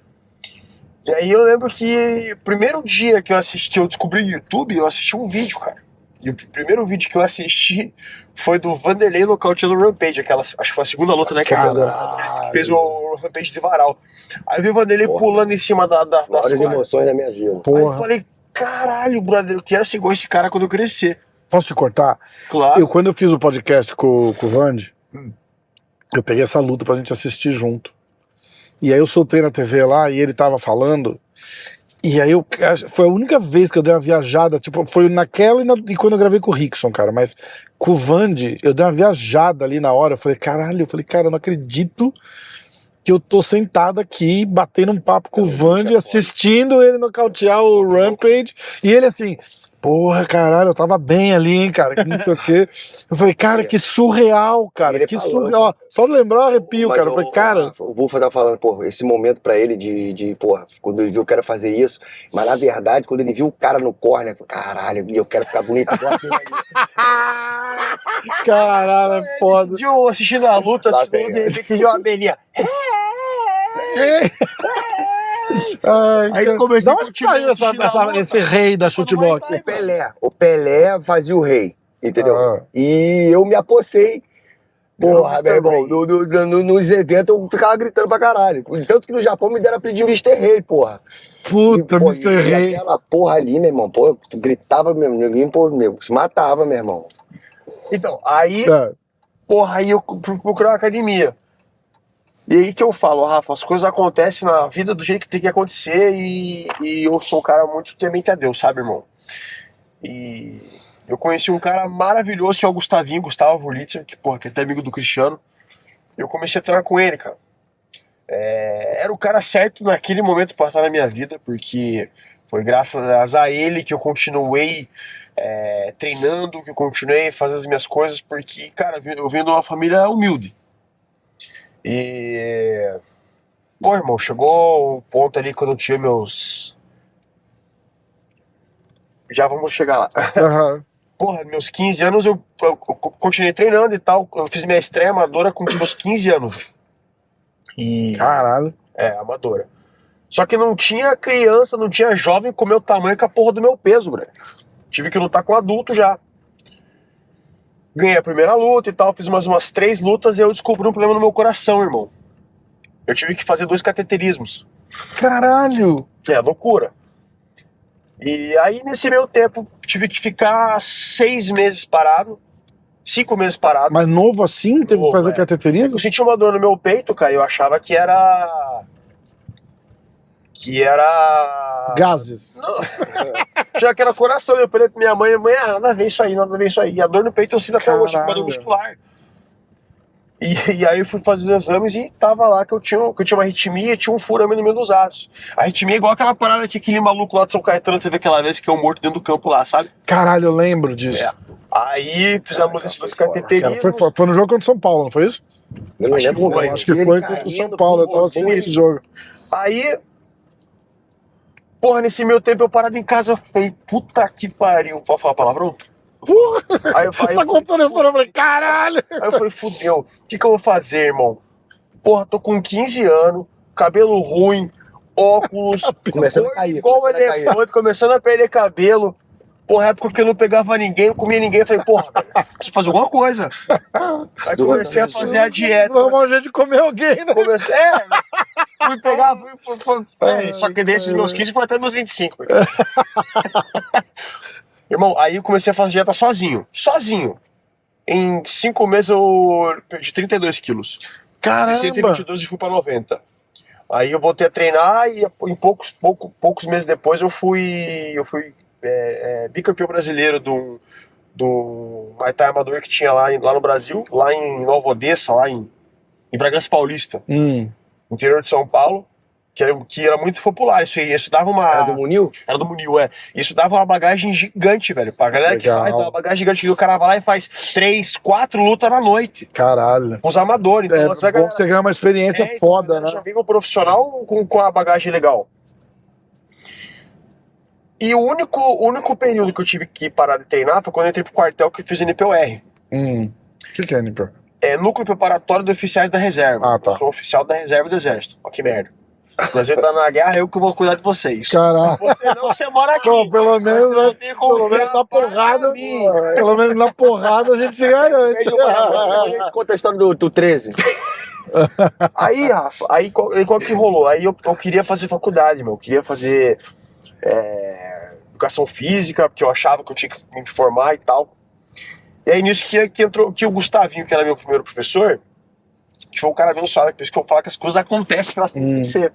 E aí eu lembro que o primeiro dia que eu descobri o YouTube, eu assisti um vídeo, cara. E o primeiro vídeo que eu assisti foi do Vanderlei nocauteando o Rampage, acho que foi a segunda luta, né? Que ele fez o Rampage de varal. Aí eu vi o Vanderlei pulando em cima das Maiores emoções da minha vida. Aí eu Porra. falei, caralho, brother, eu quero ser igual esse cara quando eu crescer. Posso te cortar? Claro. Quando eu fiz o podcast com o Vande, eu peguei essa luta pra gente assistir junto. E aí eu soltei na TV lá e ele tava falando. E aí foi a única vez que eu dei uma viajada, tipo, foi naquela e quando eu gravei com o Rickson, cara. Mas com o Vande, eu dei uma viajada ali na hora. Eu falei, caralho, cara, eu não acredito que eu tô sentado aqui, batendo um papo com o Vande, assistindo ele nocautear o Rampage. E ele assim, porra, caralho, eu tava bem ali, hein, cara, que não sei o quê. Eu falei, cara, que surreal, cara, Ele que falou, surreal. Ó, só de lembrar eu arrepio, Mas cara. Eu falei, cara... O Bufa tá falando, pô, esse momento pra ele porra, quando ele viu o cara fazer isso, mas na verdade, quando ele viu o cara no corner, ele falou, caralho, eu quero ficar bonito igual aquele ali. Caralho, é foda. Decidiu assistindo a luta, Lá assistindo, vem, de repente viu uma abelhinha. Ai, Aí cara. comecei Da onde que saiu esse rei da chutebox? O Pelé fazia o rei, entendeu? Ah. E eu me apossei. Porra, meu irmão, nos eventos eu ficava gritando pra caralho. Tanto que no Japão me deram apelido de Mr. Rei, porra. Puta, pô, Mr. Rei. Aquela porra ali, meu irmão, pô, tu gritava mesmo, ninguém, pô, se matava, meu irmão. Então, aí, É. porra, aí eu procurei uma academia. E aí que eu falo, Rafa, as coisas acontecem na vida do jeito que tem que acontecer e eu sou um cara muito temente a Deus, sabe, irmão? E eu conheci um cara maravilhoso que é o Gustavo Litzer, que, porra, que é até amigo do Cristiano. Eu comecei a treinar com ele, cara. Era o cara certo naquele momento pra estar na minha vida, porque foi graças a ele que eu continuei treinando, que eu continuei fazendo as minhas coisas, porque, cara, eu venho de uma família humilde. E... Bom, irmão, chegou o ponto ali quando eu tinha meus... Já vamos chegar lá. Aham. Porra, meus 15 anos eu continuei treinando e tal. Eu fiz minha estreia amadora com meus 15 anos. E... Caralho. amadora. Só que não tinha criança, não tinha jovem com o meu tamanho e com a porra do meu peso, velho. Tive que lutar com adulto já. Ganhei a primeira luta e tal, fiz umas 3 lutas e eu descobri um problema no meu coração, irmão. Eu tive que fazer 2 cateterismos. Caralho. É loucura. E aí, nesse meio tempo, tive que ficar 6 meses parado, 5 meses parado. Mas novo assim, teve que Novo, fazer é. cateterismo? Eu senti uma dor no meu peito, cara, e eu achava que era... Gases. Não. Já que era coração. Eu falei pra minha mãe, nada a ver isso aí, nada a ver isso aí. E a dor no peito eu sinto até hoje, uma dor Caralho. muscular. E aí eu fui fazer os exames e tava lá que eu tinha uma arritmia e tinha um furamento no meio dos atos. A arritmia é igual aquela parada que aquele maluco lá de São Caetano teve aquela vez que eu morto dentro do campo lá, sabe? Caralho, eu lembro disso. É. Aí fizemos esses foi foda. Cara, cateterismos. foi no jogo contra o São Paulo, não foi isso? Eu não Acho lembro que foi, Acho que foi contra o São Paulo, eu tava assistindo esse jogo. Aí, porra, nesse meu tempo eu parado em casa, eu falei, puta que pariu. Pode falar palavrão? Porra, Aí eu tá contando a história, eu falei, caralho! Aí eu falei, fudeu, o que eu vou fazer, irmão? Porra, tô com 15 anos, cabelo ruim, óculos, Começando a gordo cair, igual um começando a cair. elefante, começando a perder cabelo. Porra, época que eu não pegava ninguém, não comia ninguém. Eu falei, porra, preciso fazer alguma coisa. Aí comecei a fazer a dieta. Vamos arrumar um jeito de comer alguém, né? Fui pegar, só que desses meus 15 foi até meus 25. Irmão, aí eu comecei a fazer dieta sozinho. Em 5 meses eu perdi 32 quilos. Comecei a ter Caramba! 22 e fui pra 90. Aí eu voltei a treinar e em poucos meses depois eu fui bicampeão brasileiro do Muay Thai amador que tinha lá no Brasil, lá em Nova Odessa, lá em Bragança Paulista, interior de São Paulo, que era muito popular isso aí. Isso dava uma... Era do Munil? Era do Munil, é. Isso dava uma bagagem gigante, velho. Pra galera que Legal. faz, dá uma bagagem gigante. E o cara vai lá e faz 3, 4 lutas na noite. Caralho. Os amadores. Então, É essa bom que você ganha uma experiência então, foda, a galera já né? vem um profissional com a bagagem legal. E o único período que eu tive que parar de treinar foi quando eu entrei pro quartel que eu fiz NPOR. O que é, Nipper? É Núcleo Preparatório de Oficiais da Reserva. Ah, tá. Eu sou oficial da Reserva do Exército. Ó, que merda. Nós vamos entrar na guerra, eu que vou cuidar de vocês. Caralho. Você não, você mora aqui. Pô, pelo menos, Você não tem como pelo menos ficar na porrada, pra mim. pelo menos na porrada a gente se garante. A gente conta a história do 13. Aí, Rafa, qual que rolou? Aí eu queria fazer faculdade, meu. Eu queria fazer educação física, porque eu achava que eu tinha que me formar e tal. E aí nisso que entrou que o Gustavinho, que era meu primeiro professor, que foi um cara abençoado, por isso que eu falo que as coisas acontecem que elas têm que ser.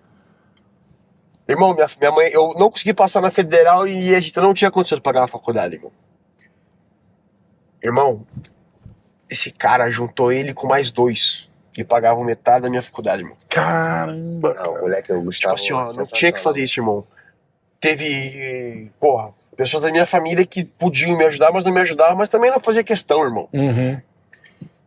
Irmão, minha mãe, eu não consegui passar na federal e a gente não tinha condição de pagar a faculdade, irmão. Irmão, esse cara juntou ele com mais 2 e pagavam metade da minha faculdade, irmão. Caramba, Não, o cara. moleque, o Tipo Gustavo. assim, ó, não tinha que fazer isso, irmão. Teve, porra, pessoas da minha família que podiam me ajudar, mas não me ajudavam, mas também não fazia questão, irmão.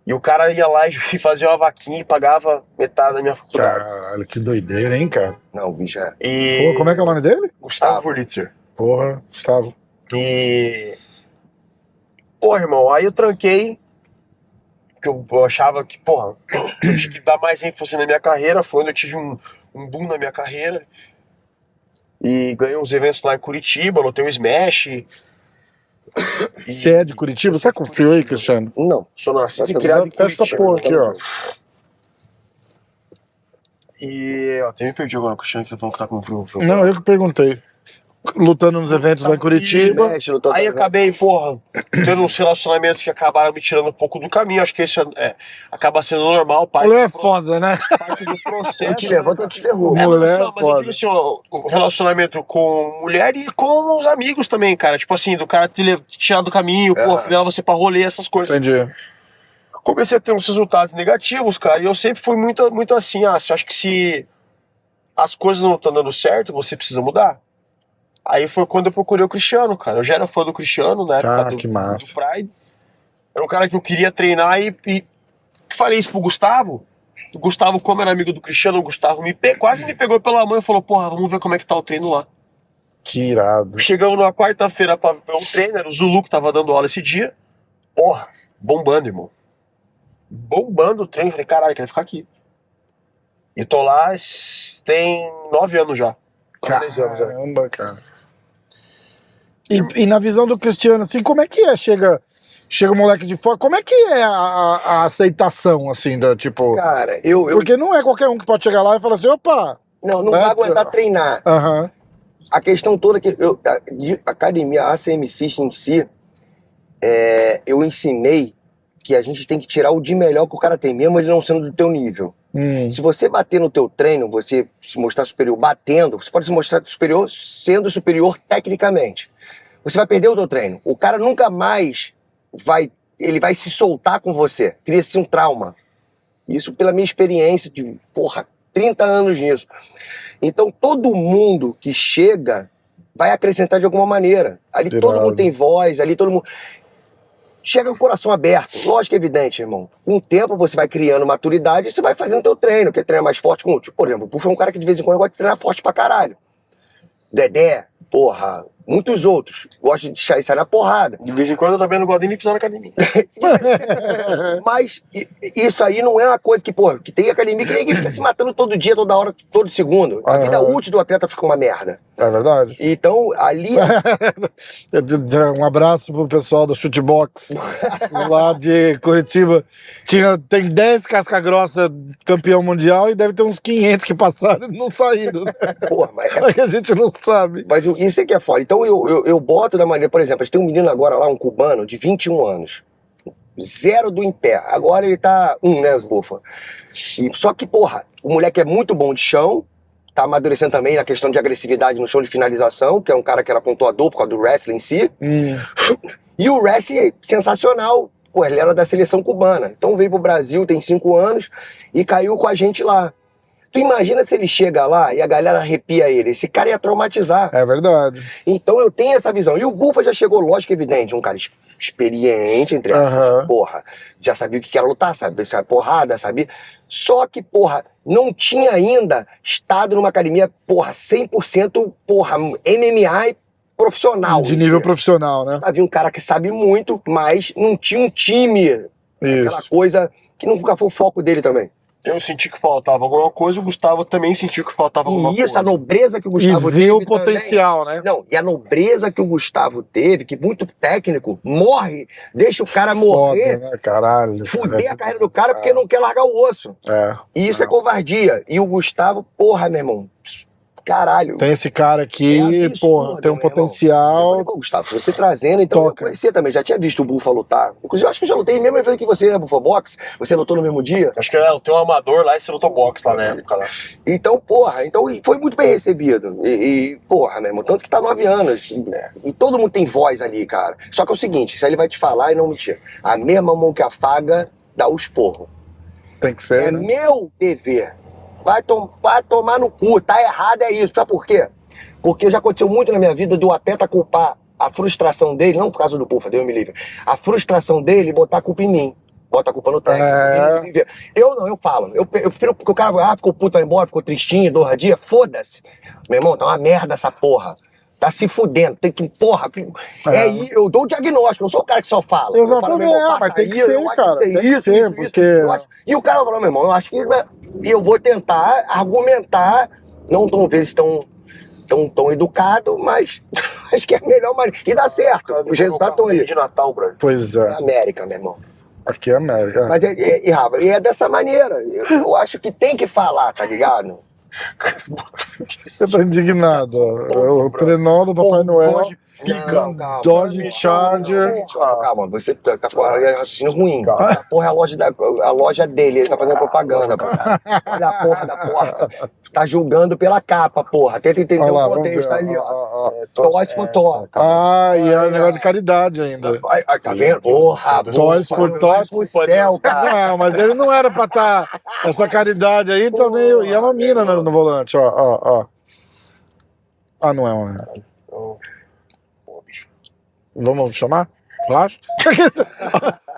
E o cara ia lá e fazia uma vaquinha e pagava metade da minha faculdade. Caralho, que doideira, hein, cara? Não, o bicho é. E... Pô, como é que é o nome dele? Gustavo Wurlitzer. Porra, Gustavo. E... Pô, irmão, aí eu tranquei, porque eu achava que, porra, eu tinha que dar mais ênfase na minha carreira, foi onde eu tive um boom na minha carreira. E ganhei uns eventos lá em Curitiba, lutei um Smash. E... Você é de Curitiba? Você tá com frio aí, Cristiano? Não. Sou nascido e Fecha criado em Fecha essa porra aqui, ó. E até me perdi agora, o Cristiano que falou que tá com frio. Não, eu que perguntei. Lutando nos eventos lá em Curitiba. Mexe no total, Aí né? acabei, porra, tendo uns relacionamentos que acabaram me tirando um pouco do caminho. Acho que esse acaba sendo normal, Mulher é foda, né? parte do processo. Eu te levanto, eu te derrubo. Mulher Mas é eu foda. digo assim, ó, o relacionamento com mulher e com os amigos também, cara. Tipo assim, do cara te tirar do caminho, pô, levar você pra rolê, essas coisas. Entendi. Comecei a ter uns resultados negativos, cara, e eu sempre fui muito assim, eu acho que se as coisas não estão dando certo, você precisa mudar. Aí foi quando eu procurei o Cristiano, cara. Eu já era fã do Cristiano, na época que massa. do Pride. Era um cara que eu queria treinar e falei isso pro Gustavo. O Gustavo, como era amigo do Cristiano, o Gustavo quase me pegou pela mão e falou, porra, vamos ver como é que tá o treino lá. Que irado. Chegamos numa quarta-feira pra ver um treino, era o Zulu que tava dando aula esse dia. Porra, bombando, irmão. Bombando o treino. Falei, caralho, quero ficar aqui. E tô lá tem 9 anos já. 10 anos já. Caramba, cara. E na visão do Cristiano, assim, como é que é? Chega um moleque de fora, como é que é a aceitação, assim, da, tipo... Cara, Porque não é qualquer um que pode chegar lá e falar assim, opa... Não né? vai aguentar treinar. Aham. A questão toda que de academia, a ACM System em si, eu ensinei que a gente tem que tirar o de melhor que o cara tem, mesmo ele não sendo do teu nível. Se você bater no teu treino, você se mostrar superior batendo, você pode se mostrar superior sendo superior tecnicamente. Você vai perder o teu treino. O cara nunca mais ele vai se soltar com você. Cria-se um trauma. Isso pela minha experiência de, 30 anos nisso. Então todo mundo que chega vai acrescentar de alguma maneira. Ali todo mundo tem voz, ali todo mundo... Chega com o coração aberto. Lógico que é evidente, irmão. Com o tempo você vai criando maturidade e você vai fazendo teu treino. Quer treinar mais forte com... Tipo, por exemplo, o Puff é um cara que de vez em quando gosta de treinar forte pra caralho. Dedé, muitos outros. Gostam de sair na porrada. De vez em quando eu também não gosto nem de pisar na academia. Mas isso aí não é uma coisa que tem academia que ninguém fica se matando todo dia, toda hora, todo segundo. A vida útil do atleta fica uma merda. É verdade. Então, ali... Um abraço pro pessoal do Chutebox lá de Curitiba. Tem 10 casca-grossa campeão mundial e deve ter uns 500 que passaram e não saíram. Né? Mas é que a gente não sabe. Mas isso é que é foda. Então eu boto da maneira, por exemplo, a gente tem um menino agora lá, um cubano, de 21 anos. 0 do em pé. Agora ele tá né, os bufa. Só que, o moleque é muito bom de chão, tá amadurecendo também na questão de agressividade no chão de finalização, que é um cara que era pontuador por causa do wrestling em si. E o wrestling é sensacional. Ele era da seleção cubana. Então veio pro Brasil, tem 5 anos, e caiu com a gente lá. Tu imagina se ele chega lá e a galera arrepia ele. Esse cara ia traumatizar. É verdade. Então eu tenho essa visão. E o Bufa já chegou, lógico, evidente, um cara experiente, entre aspas, já sabia o que era lutar, sabia se era porrada, sabia. Só que, não tinha ainda estado numa academia, 100%, MMA profissional. De nível profissional, né? Havia um cara que sabe muito, mas não tinha um time. Aquela coisa que nunca foi o foco dele também. Eu senti que faltava alguma coisa, o Gustavo também sentiu que faltava alguma coisa. E isso, a nobreza que o Gustavo teve. E viu o potencial, né? Não, e a nobreza que o Gustavo teve, que muito técnico, deixa o cara morrer. Foda, né? Caralho. Fuder a carreira do cara porque não quer largar o osso. E isso é covardia. E o Gustavo, meu irmão, caralho. Tem esse cara aqui, tem um potencial. Eu falei, Gustavo, você trazendo, então eu conhecia também, já tinha visto o Bufa lutar. Inclusive, eu acho que eu já lutei mesmo evento que você, né, Bufa Box? Você lutou no mesmo dia? Acho que tem um amador lá e você lutou boxe lá na época. Lá. Então, foi muito bem recebido. meu irmão, tanto que tá 9 anos. E todo mundo tem voz ali, cara. Só que é o seguinte, isso aí ele vai te falar e não mentir. A mesma mão que afaga, dá o esporro. Tem que ser, É né? meu dever. Vai tomar no cu, tá errado, é isso. Sabe por quê? Porque já aconteceu muito na minha vida do atleta culpar a frustração dele, não por causa do Pufa, Deus me livre, a frustração dele e botar a culpa em mim. Bota a culpa no técnico. Eu falo. Eu prefiro porque o cara ficou puto, vai embora, ficou tristinho, 2 dias, foda-se. Meu irmão, tá uma merda essa porra. Tá se fudendo, tem que, eu dou o diagnóstico, eu não sou o cara que só fala. Exatamente, eu falo, meu irmão, mas tem que ser, eu acho cara, que tem que isso, ser, porque... E o cara vai falar, meu irmão, eu acho que eu vou tentar argumentar, não tão vezes tão educado, mas acho que é a melhor maneira. E dá certo, os resultados estão aí. De Natal, Bruno. Pois é. América, meu irmão. Aqui é América. Mas Rafa, é dessa maneira. Eu acho que tem que falar, tá ligado? Você tá indignado, ó. O trenó do Papai Noel. Dodge Charger. Calma, você tá com raciocínio ruim. Porra, é a loja dele, ele tá fazendo propaganda, pô. Olha a porra da porta. Tá julgando pela capa, porra. Tenta entender o contexto ali, ó. Toys for Tots. E é um negócio de caridade ainda. Tá vendo? Porra, Toys for Tots. No céu, cara. Não, mas ele não era pra estar. Essa caridade aí também. E é uma mina no volante, ó. Não é uma. Vamos chamar? Racha?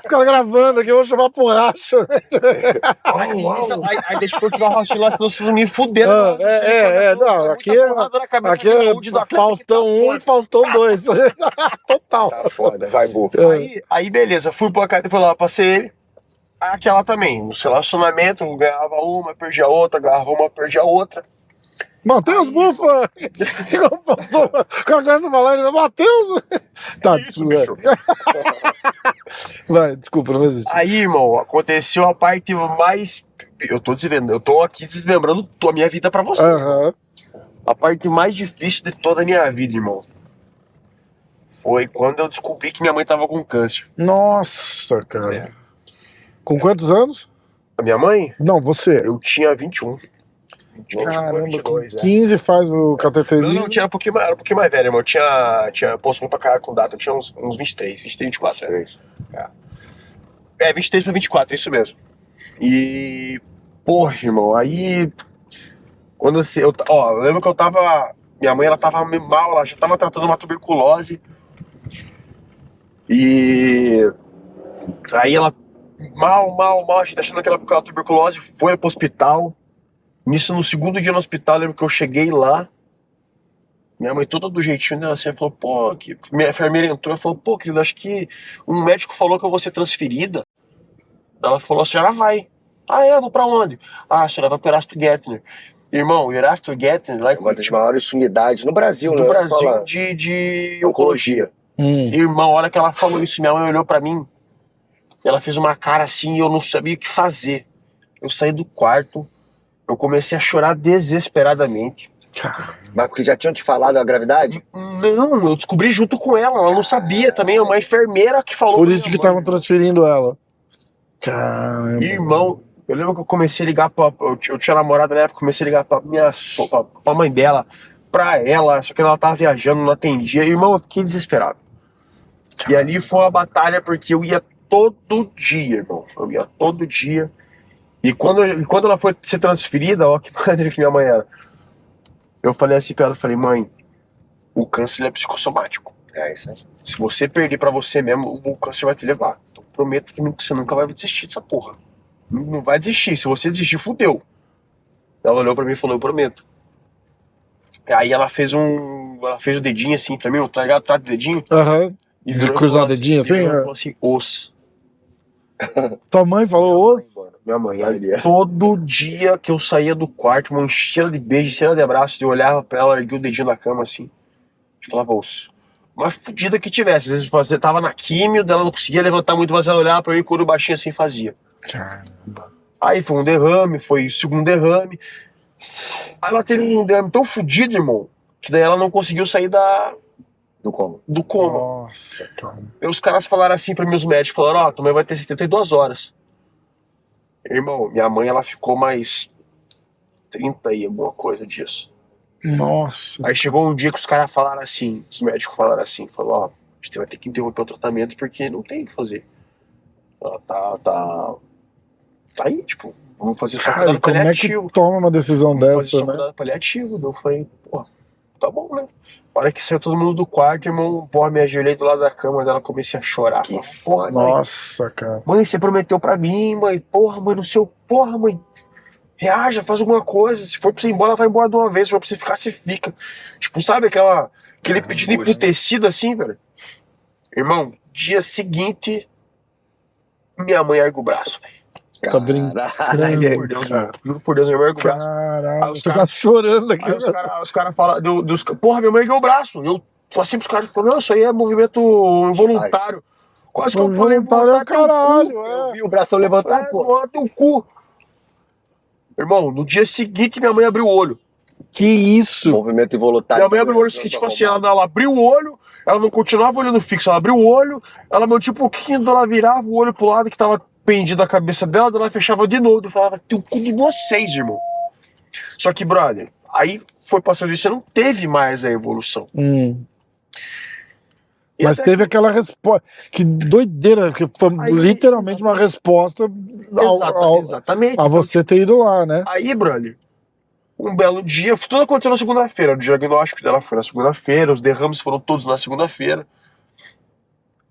Os caras gravando aqui, eu vou chamar pro Racha. Aí deixa eu continuar o raciocínio lá, senão vocês me fuderam. Não, aqui é Faustão 1 e Faustão 2. Total. Tá foda, vai, bufa. Aí beleza, fui lá, passei ele. Aquela também, nos relacionamentos, ganhava uma, perdia outra, ganhava uma, perdia outra. Matheus Bufa! O cara começa a falar, ele Matheus! Tá, isso, bicho. Vai, desculpa, não existe. Aí, irmão, aconteceu a parte mais... Eu tô aqui desmembrando a minha vida pra você. A parte mais difícil de toda a minha vida, irmão, foi quando eu descobri que minha mãe tava com câncer. Nossa, cara. É. Com quantos anos? A minha mãe? Não, você. Eu tinha 21. 21 Caramba, 22, com 15 faz o cateterismo. Não, tinha um pouquinho mais, era um pouquinho mais velho, irmão. Eu tinha posto pra cá com data, eu tinha uns 23, 24 anos. É, 23 pra 24, isso mesmo. E, porra, irmão, aí, quando eu lembro que minha mãe, ela tava mal, ela já tava tratando uma tuberculose. E aí ela, mal, a gente achando que ela com tuberculose, foi pro hospital. Nisso, no segundo dia no hospital, eu lembro que eu cheguei lá, minha mãe toda do jeitinho dela assim, falou, pô, minha enfermeira entrou e falou, pô, querido, acho que um médico falou que eu vou ser transferida. Ela falou, a senhora vai. Ah, eu vou pra onde? Ah, a senhora vai pro Erasto Gettner. Irmão, o Erasto Gettner, lá em Uma das maiores sumidades no Brasil, do né? Brasil Fala. de oncologia. Hum. Irmão, a hora que ela falou isso, minha mãe olhou pra mim, ela fez uma cara assim e eu não sabia o que fazer. Eu saí do quarto, eu comecei a chorar desesperadamente. Mas porque já tinham te falado a gravidade? Não, eu descobri junto com ela não sabia também, é uma enfermeira que falou. Por isso que estavam transferindo ela. Caramba. Irmão, eu lembro que eu comecei a ligar eu tinha namorada na época, comecei a ligar pra mãe dela, pra ela, só que ela tava viajando, não atendia. Irmão, eu fiquei desesperado. E ali foi uma batalha, porque eu ia todo dia, irmão. Eu ia todo dia. E quando ela foi ser transferida, ó, que maneira que minha mãe era. Eu falei assim pra ela, falei, mãe, o câncer ele é psicossomático. É isso aí. Se você perder pra você mesmo, o câncer vai te levar. Então prometo que você nunca vai desistir dessa porra. Não vai desistir. Se você desistir, fudeu. Ela olhou pra mim e falou, eu prometo. Aí ela fez o dedinho assim pra mim, tá ligado? Trata o dedinho. Aham. E De virou e cruzar falou o dedinho assim? virou e É. falou assim, os. Tua mãe falou osso? Minha mãe. Aí, Olha. todo dia que eu saía do quarto, uma cheira de beijo, cheira de abraço, eu olhava pra ela, erguia o dedinho na cama assim, e falava osso. Uma fudida que tivesse. Às vezes você tava na químio, dela não conseguia levantar muito, mas ela olhava pra mim, quando baixinho assim fazia. Caramba. Aí foi um derrame, foi o segundo derrame. Aí ela teve um derrame tão fudido, irmão, que daí ela não conseguiu sair Do como? do coma. Nossa, cara. E os caras falaram assim pra mim, os médicos, falaram, ó, tua mãe vai ter 72 horas. Irmão, minha mãe, ela ficou mais 30 e alguma coisa disso. Nossa. Aí chegou um dia que os caras falaram assim, os médicos falaram assim, falou, ó, a gente vai ter que interromper o tratamento porque não tem o que fazer. Ela tá aí, tipo, vamos fazer só Cara, cuidado e como é que paliativo. toma uma decisão Vamos fazer dessa, só né? cuidado paliativo. Daí eu falei, pô, tá bom, né? A hora que saiu todo mundo do quarto, irmão, porra, me ajoelhei do lado da cama dela, comecei a chorar. Que Falei, foda. mãe, Nossa, cara. mãe, você prometeu pra mim, mãe, porra, mãe, não sei, porra, mãe, reaja, faz alguma coisa, se for pra você ir embora, vai embora de uma vez, se for pra você ficar, você fica. Tipo, sabe aquele pedido emputecido assim, velho? Irmão, dia seguinte, minha mãe ergue o braço, velho. Tá brincando, Por Deus, cara. irmão, juro por Deus, minha mãe ergue o braço. Caralho, Aí os você tá caras- chorando aqui. Aí os caras falam, porra, minha mãe ergueu o braço. Eu falei assim pros caras, não, isso aí é movimento involuntário. Quase que eu falei, Voluntário é o caralho, Eu é. vi o bração levantar, pô. Bota o cu. Irmão, no dia seguinte minha mãe abriu o olho. Que isso? Movimento involuntário. Minha mãe abriu o olho, que tipo assim, ela abriu o olho, ela não continuava olhando fixo, ela abriu o olho, ela mantinha um pouquinho, ela virava o olho pro lado que tava pendido a cabeça dela, daí ela fechava de novo, e falava, tem o cu de vocês, irmão. Só que, brother, aí foi passando isso, não teve mais a evolução. E Mas até- teve aquela resposta. Que doideira, que foi Aí, literalmente uma resposta Exatamente. a você ter ido lá, né? Aí, brother, um belo dia, tudo aconteceu na segunda-feira. O diagnóstico dela foi na segunda-feira, os derrames foram todos na segunda-feira.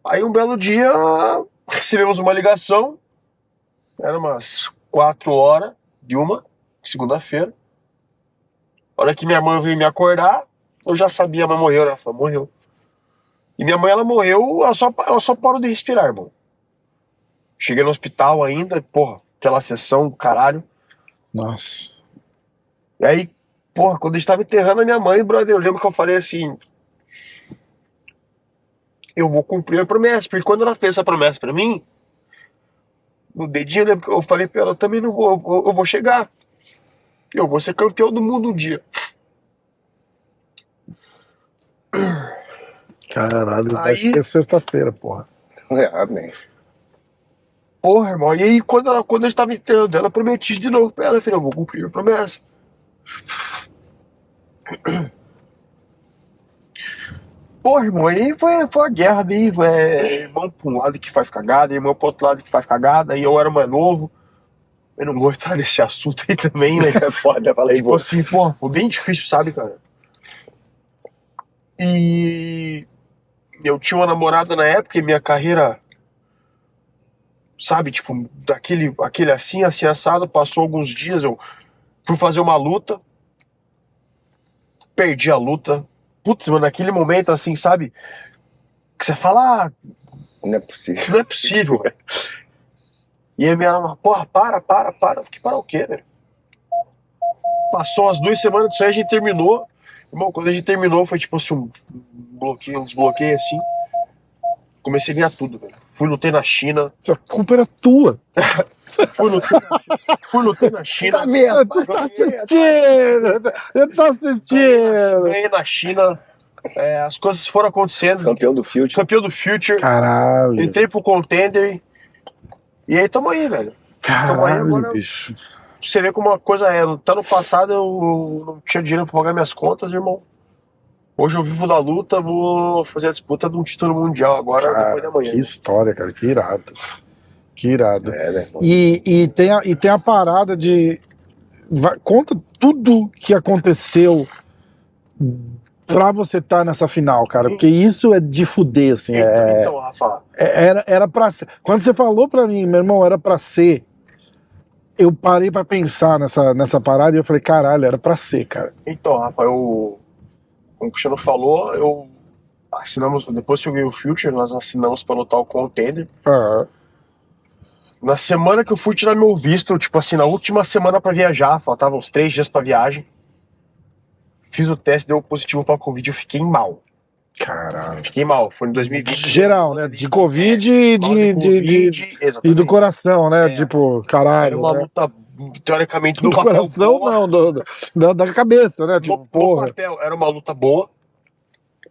Aí, um belo dia, recebemos uma ligação, era umas 4 horas de uma, segunda-feira. A hora que minha mãe veio me acordar, eu já sabia, a mãe morreu, né? Ela falou, morreu. E minha mãe, ela morreu, ela só parou de respirar, irmão. Cheguei no hospital ainda, porra, aquela sessão, caralho. Nossa. E aí, porra, quando a gente tava enterrando a minha mãe, brother, eu lembro que eu falei assim, eu vou cumprir a promessa, porque quando ela fez essa promessa pra mim, no dedinho, eu lembro que eu falei pra ela, eu também não vou, eu vou chegar. Eu vou ser campeão do mundo um dia. Caralho, vai Aí- ser sexta-feira, porra. Amém. Porra, irmão. E aí, quando a gente tava enterrando ela, eu prometi de novo pra ela. Eu falei, eu vou cumprir a promessa. Porra, irmão, aí foi a guerra daí, irmão pra um lado que faz cagada, irmão pro outro lado que faz cagada, e eu era mais novo. Eu não vou entrar nesse assunto aí também, né? É foda, falei, Tipo assim, porra, foi bem difícil, sabe, cara? E eu tinha uma namorada na época e minha carreira, sabe, tipo, aquele assim assado, passou alguns dias, eu fui fazer uma luta, perdi a luta. Putz, mano, naquele momento assim, sabe, que você fala, não é possível. não é possível, velho. E aí minha namorada, porra, para. Que para o quê, velho? Passou umas 2 semanas disso aí, a gente terminou. Irmão, quando a gente terminou, foi tipo assim, um desbloqueio assim. Comecei a ganhar tudo, velho. Fui lutar na China. A culpa era tua. Fui lutar na China. Tá vendo? Tu tá assistindo! Eu tô assistindo! Ganhei na China. As coisas foram acontecendo. Campeão do Future. Campeão do Future. Caralho. Entrei pro Contender. E aí tamo aí, velho. Caralho, agora- bicho. Você vê como a coisa é. No ano passado eu não tinha dinheiro pra pagar minhas contas, irmão. Hoje eu vivo da luta, vou fazer a disputa de um título mundial agora, depois Cara, da manhã. que história, cara. Que irado. Que irado. Né? E tem a parada de. Conta tudo que aconteceu pra você estar nessa final, cara. Porque isso é de fuder, assim. Então, Rafa, Era pra ser. Quando você falou pra mim, meu irmão, era pra ser. Eu parei pra pensar nessa parada e eu falei, caralho, era pra ser, cara. como o Cristiano falou, assinamos, depois que eu ganhei o Future, nós assinamos para lutar o Contender. Ah, Na semana que eu fui tirar meu visto, tipo assim, na última semana pra viajar, faltavam uns 3 dias pra viagem. Fiz o teste, deu positivo pra Covid, eu fiquei mal. caralho. Fiquei mal, foi em 2020. Geral, né? De Covid e Mal de Covid, e exatamente. do coração, né? É. Tipo, Era caralho. uma né? luta, teoricamente, Do no papel coração, boa. não, da cabeça, né? Tipo, No porra. papel, era uma luta boa.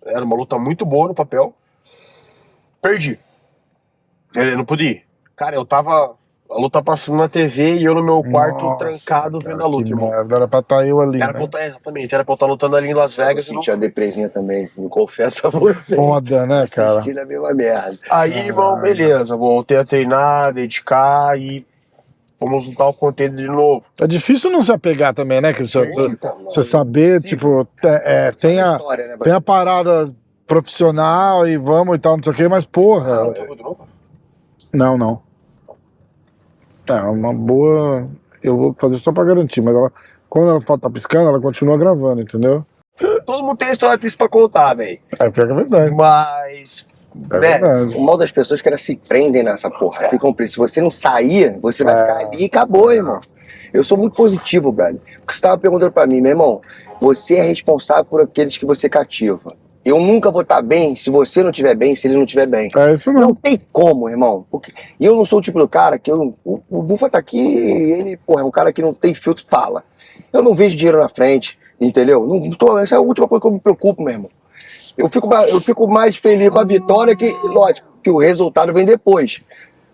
Era uma luta muito boa no papel. Perdi. Eu não pude ir. Cara, a luta passando na TV e eu no meu quarto Nossa, trancado cara, vendo a luta, que irmão. merda. Era pra estar eu ali, Era né? pra eu exatamente, era pra eu estar lutando ali em Las Eu Vegas. E não senti a depresinha também, me confesso a você. Foda, né, cara? Assistindo a mesma merda. Aí, irmão, beleza, voltei a treinar, dedicar e vamos lutar o Contender de novo. É difícil não se apegar também, né, Cristiano? Você saber, tipo, tem a História, né, tem a parada profissional e vamos e tal, não sei o quê, mas porra. Tá de novo? Não. É uma boa. Eu vou fazer só pra garantir, mas quando ela tá piscando, ela continua gravando, entendeu? Todo mundo tem história triste pra contar, velho. É pior que é verdade. Mas. É né, verdade. O mal das pessoas é que elas se prendem nessa porra. Ficam presas. Se você não sair, você vai É. ficar ali e acabou, irmão. Eu sou muito positivo, brother. Porque você tava perguntando pra mim, meu irmão, você é responsável por aqueles que você cativa. Eu nunca vou estar bem se você não estiver bem, se ele não estiver bem. É isso Não não. tem como, irmão. Porque eu não sou o tipo do cara que o Bufa tá aqui e ele, porra, é um cara que não tem filtro, fala. Eu não vejo dinheiro na frente, entendeu? Essa é a última coisa que eu me preocupo, meu irmão. Eu fico mais feliz com a vitória que, lógico, que o resultado vem depois.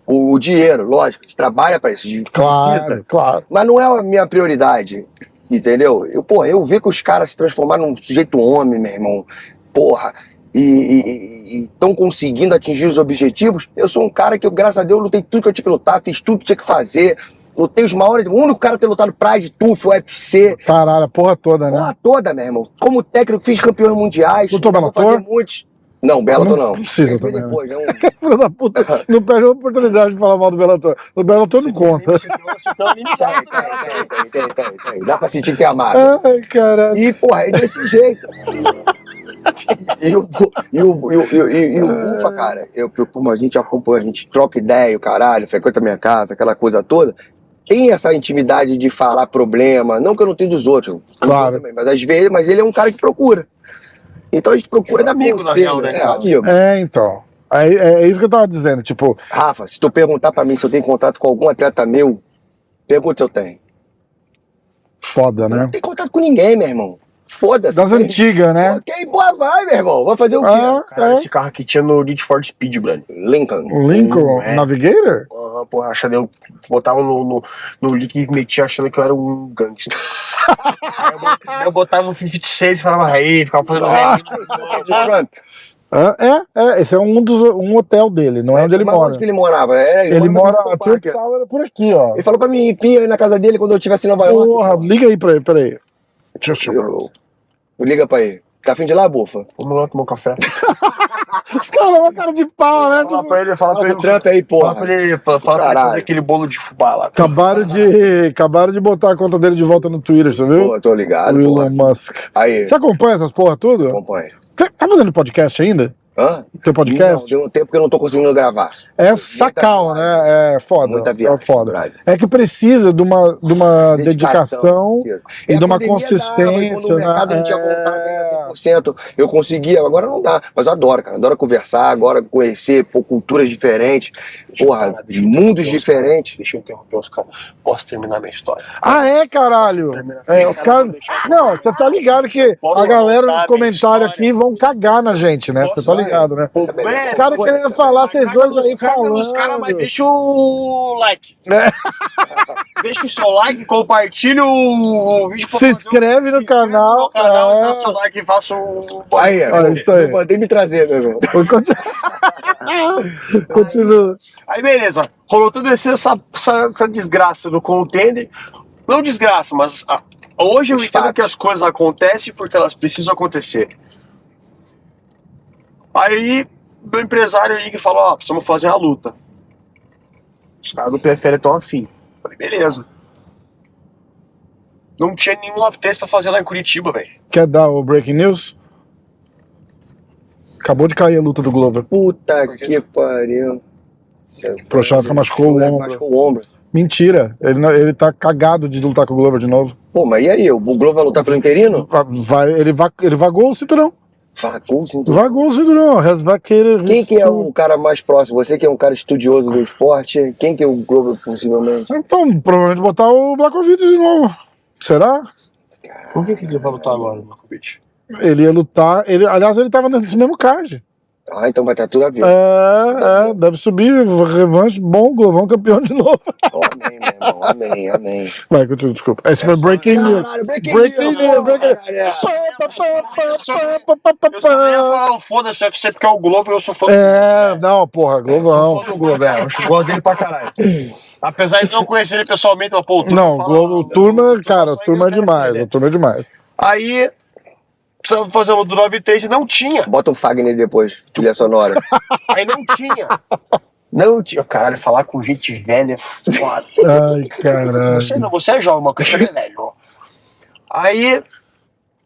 O dinheiro, lógico, a gente trabalha pra isso, a gente precisa. Claro. Mas não é a minha prioridade, entendeu? Eu ver que os caras se transformaram num sujeito homem, meu irmão, porra, e estão conseguindo atingir os objetivos. Eu sou um cara que, graças a Deus, lutei tudo que eu tinha que lutar, fiz tudo que tinha que fazer. Lutei os maiores, o único cara a ter lutado Pride, TUF, UFC, Caralho, a porra toda, né? porra toda, meu irmão. Como técnico, fiz campeões mundiais. Lutou vou Bellator? fazer muitos. Não, Bellator não. Precisa Foi também. depois, não. Filho da puta, não perde a oportunidade de falar mal do Bellator. O Bellator não conta. Você tem uma inimizade. Tem. Dá pra sentir que tem amado. Ai, caralho. E, porra, é desse jeito. E o Bufa, cara, como a gente acompanha, a gente troca ideia, o caralho, frequenta a minha casa, aquela coisa toda. Tem essa intimidade de falar problema, não que eu não tenho dos outros, Claro. também, mas às vezes, mas ele é um cara que procura. Então a gente procura dar Amigo, na conselho, real, né, é cara? amigo. Então. É isso que eu tava dizendo, tipo, Rafa, se tu perguntar pra mim se eu tenho contato com algum atleta meu, pergunta se eu tenho. foda, Eu não né? tenho contato com ninguém, meu irmão. Foda-se. Das antigas, né? Ok, boa, vai, meu irmão. Vai fazer o quê? Cara, esse carro aqui tinha no Need for Speed, Brando. Lincoln. Lincoln Navigator? Porra, achando eu botava no link e metia achando que eu era um gangster. Aí eu botava o 56 e falava, aí, ficava fazendo De Trump. Esse é um hotel dele, não é onde ele Mas mora. onde que ele morava? Ele mora, no a Trump Trump Tower é por aqui, ó. Ele falou pra mim ir aí na casa dele quando eu estivesse em Nova York. Porra, pô. liga aí pra ele, peraí. Deixa eu... Liga pra ele. Tá afim de ir lá, bufa? Vamos lá tomar um café. Os caras é uma cara de pau, né? Fala Tipo, pra ele, Fala pro Trump aí, porra. Fala pra ele fazer aquele bolo de fubá lá. acabaram de botar a conta dele de volta no Twitter, você viu? Pô, tô ligado, O porra. Elon Musk. Aí, Você acompanha essas porra tudo? acompanha. Tá fazendo podcast ainda? Hã? Teu podcast? Não, deu um tempo que eu não tô conseguindo gravar. É sacal, né? É foda. Muita viagem, É foda. brother. É que precisa de uma dedicação precisa. e de uma a pandemia consistência. dava, e quando o mercado não tinha voltado ainda 100%, eu conseguia. Agora não dá. Mas eu adoro, cara. Adoro conversar, agora conhecer culturas diferentes, porra, de mundos diferentes. Deixa eu interromper os caras. Posso terminar minha história? Ah, é, caralho? Os caras. Não, você tá ligado que a galera nos comentários aqui vão cagar na gente, né? Você tá ligado, né? Os cara querendo falar, vocês dois aí Os caras, mas falando. deixa o like. Deixa o seu like, compartilha o vídeo. Se inscreve no canal. Dá seu like e faça o... Aí, isso aí. eu mandei me trazer, meu irmão. Continua. Aí beleza, rolou toda essa desgraça do contender. Não desgraça, mas hoje eu Os entendo fatos. que as coisas acontecem porque elas precisam acontecer. Aí meu empresário liga e fala, precisamos fazer uma luta. Os caras do PFL estão afim. Falei, beleza. Não tinha nenhum love test pra fazer lá em Curitiba, velho. Quer dar o breaking news? Acabou de cair a luta do Glover. Puta que pariu. Prochazka machucou o ombro. Machucou o ombro. Mentira, ele tá cagado de lutar com o Glover de novo. Pô, mas e aí? O Glover vai lutar pelo interino? Ele vagou o cinturão. Vagou, sim. Vagou o cinturão. Quem que é o cara mais próximo? Você que é um cara estudioso do esporte, quem que é o Glover, possivelmente? Então, provavelmente botar o Blachowicz de novo. Será? Por que ele vai lutar agora, Markovic? Ele ia lutar. Aliás, ele tava nesse mesmo card. Ah, então vai estar tudo a ver. Deve subir, revanche, bom, Glovão campeão de novo. Oh, amém, meu irmão. Amém, amém. Vai, continua, desculpa. Esse foi Breaking News. Caralho, breaking Breaking news, breaking news. Eu só não ia falar foda-se UFC porque é o Glover, eu sou fã Não, porra, Eu sou Glovão. fã do Glover, eu gosto dele pra caralho. Apesar de não conhecer ele pessoalmente, mas pô, o Turma Não, fala- o Turma, cara, o só Turma é engrandece demais, ele. o Turma é demais. Aí, precisava fazer o do 9-3 e não tinha. Bota um Fagner depois, trilha sonora. Aí não tinha. Não tinha. Caralho, falar com gente velha é foda. Ai, caralho. Você é jovem, mas você é velho. Ó. Aí,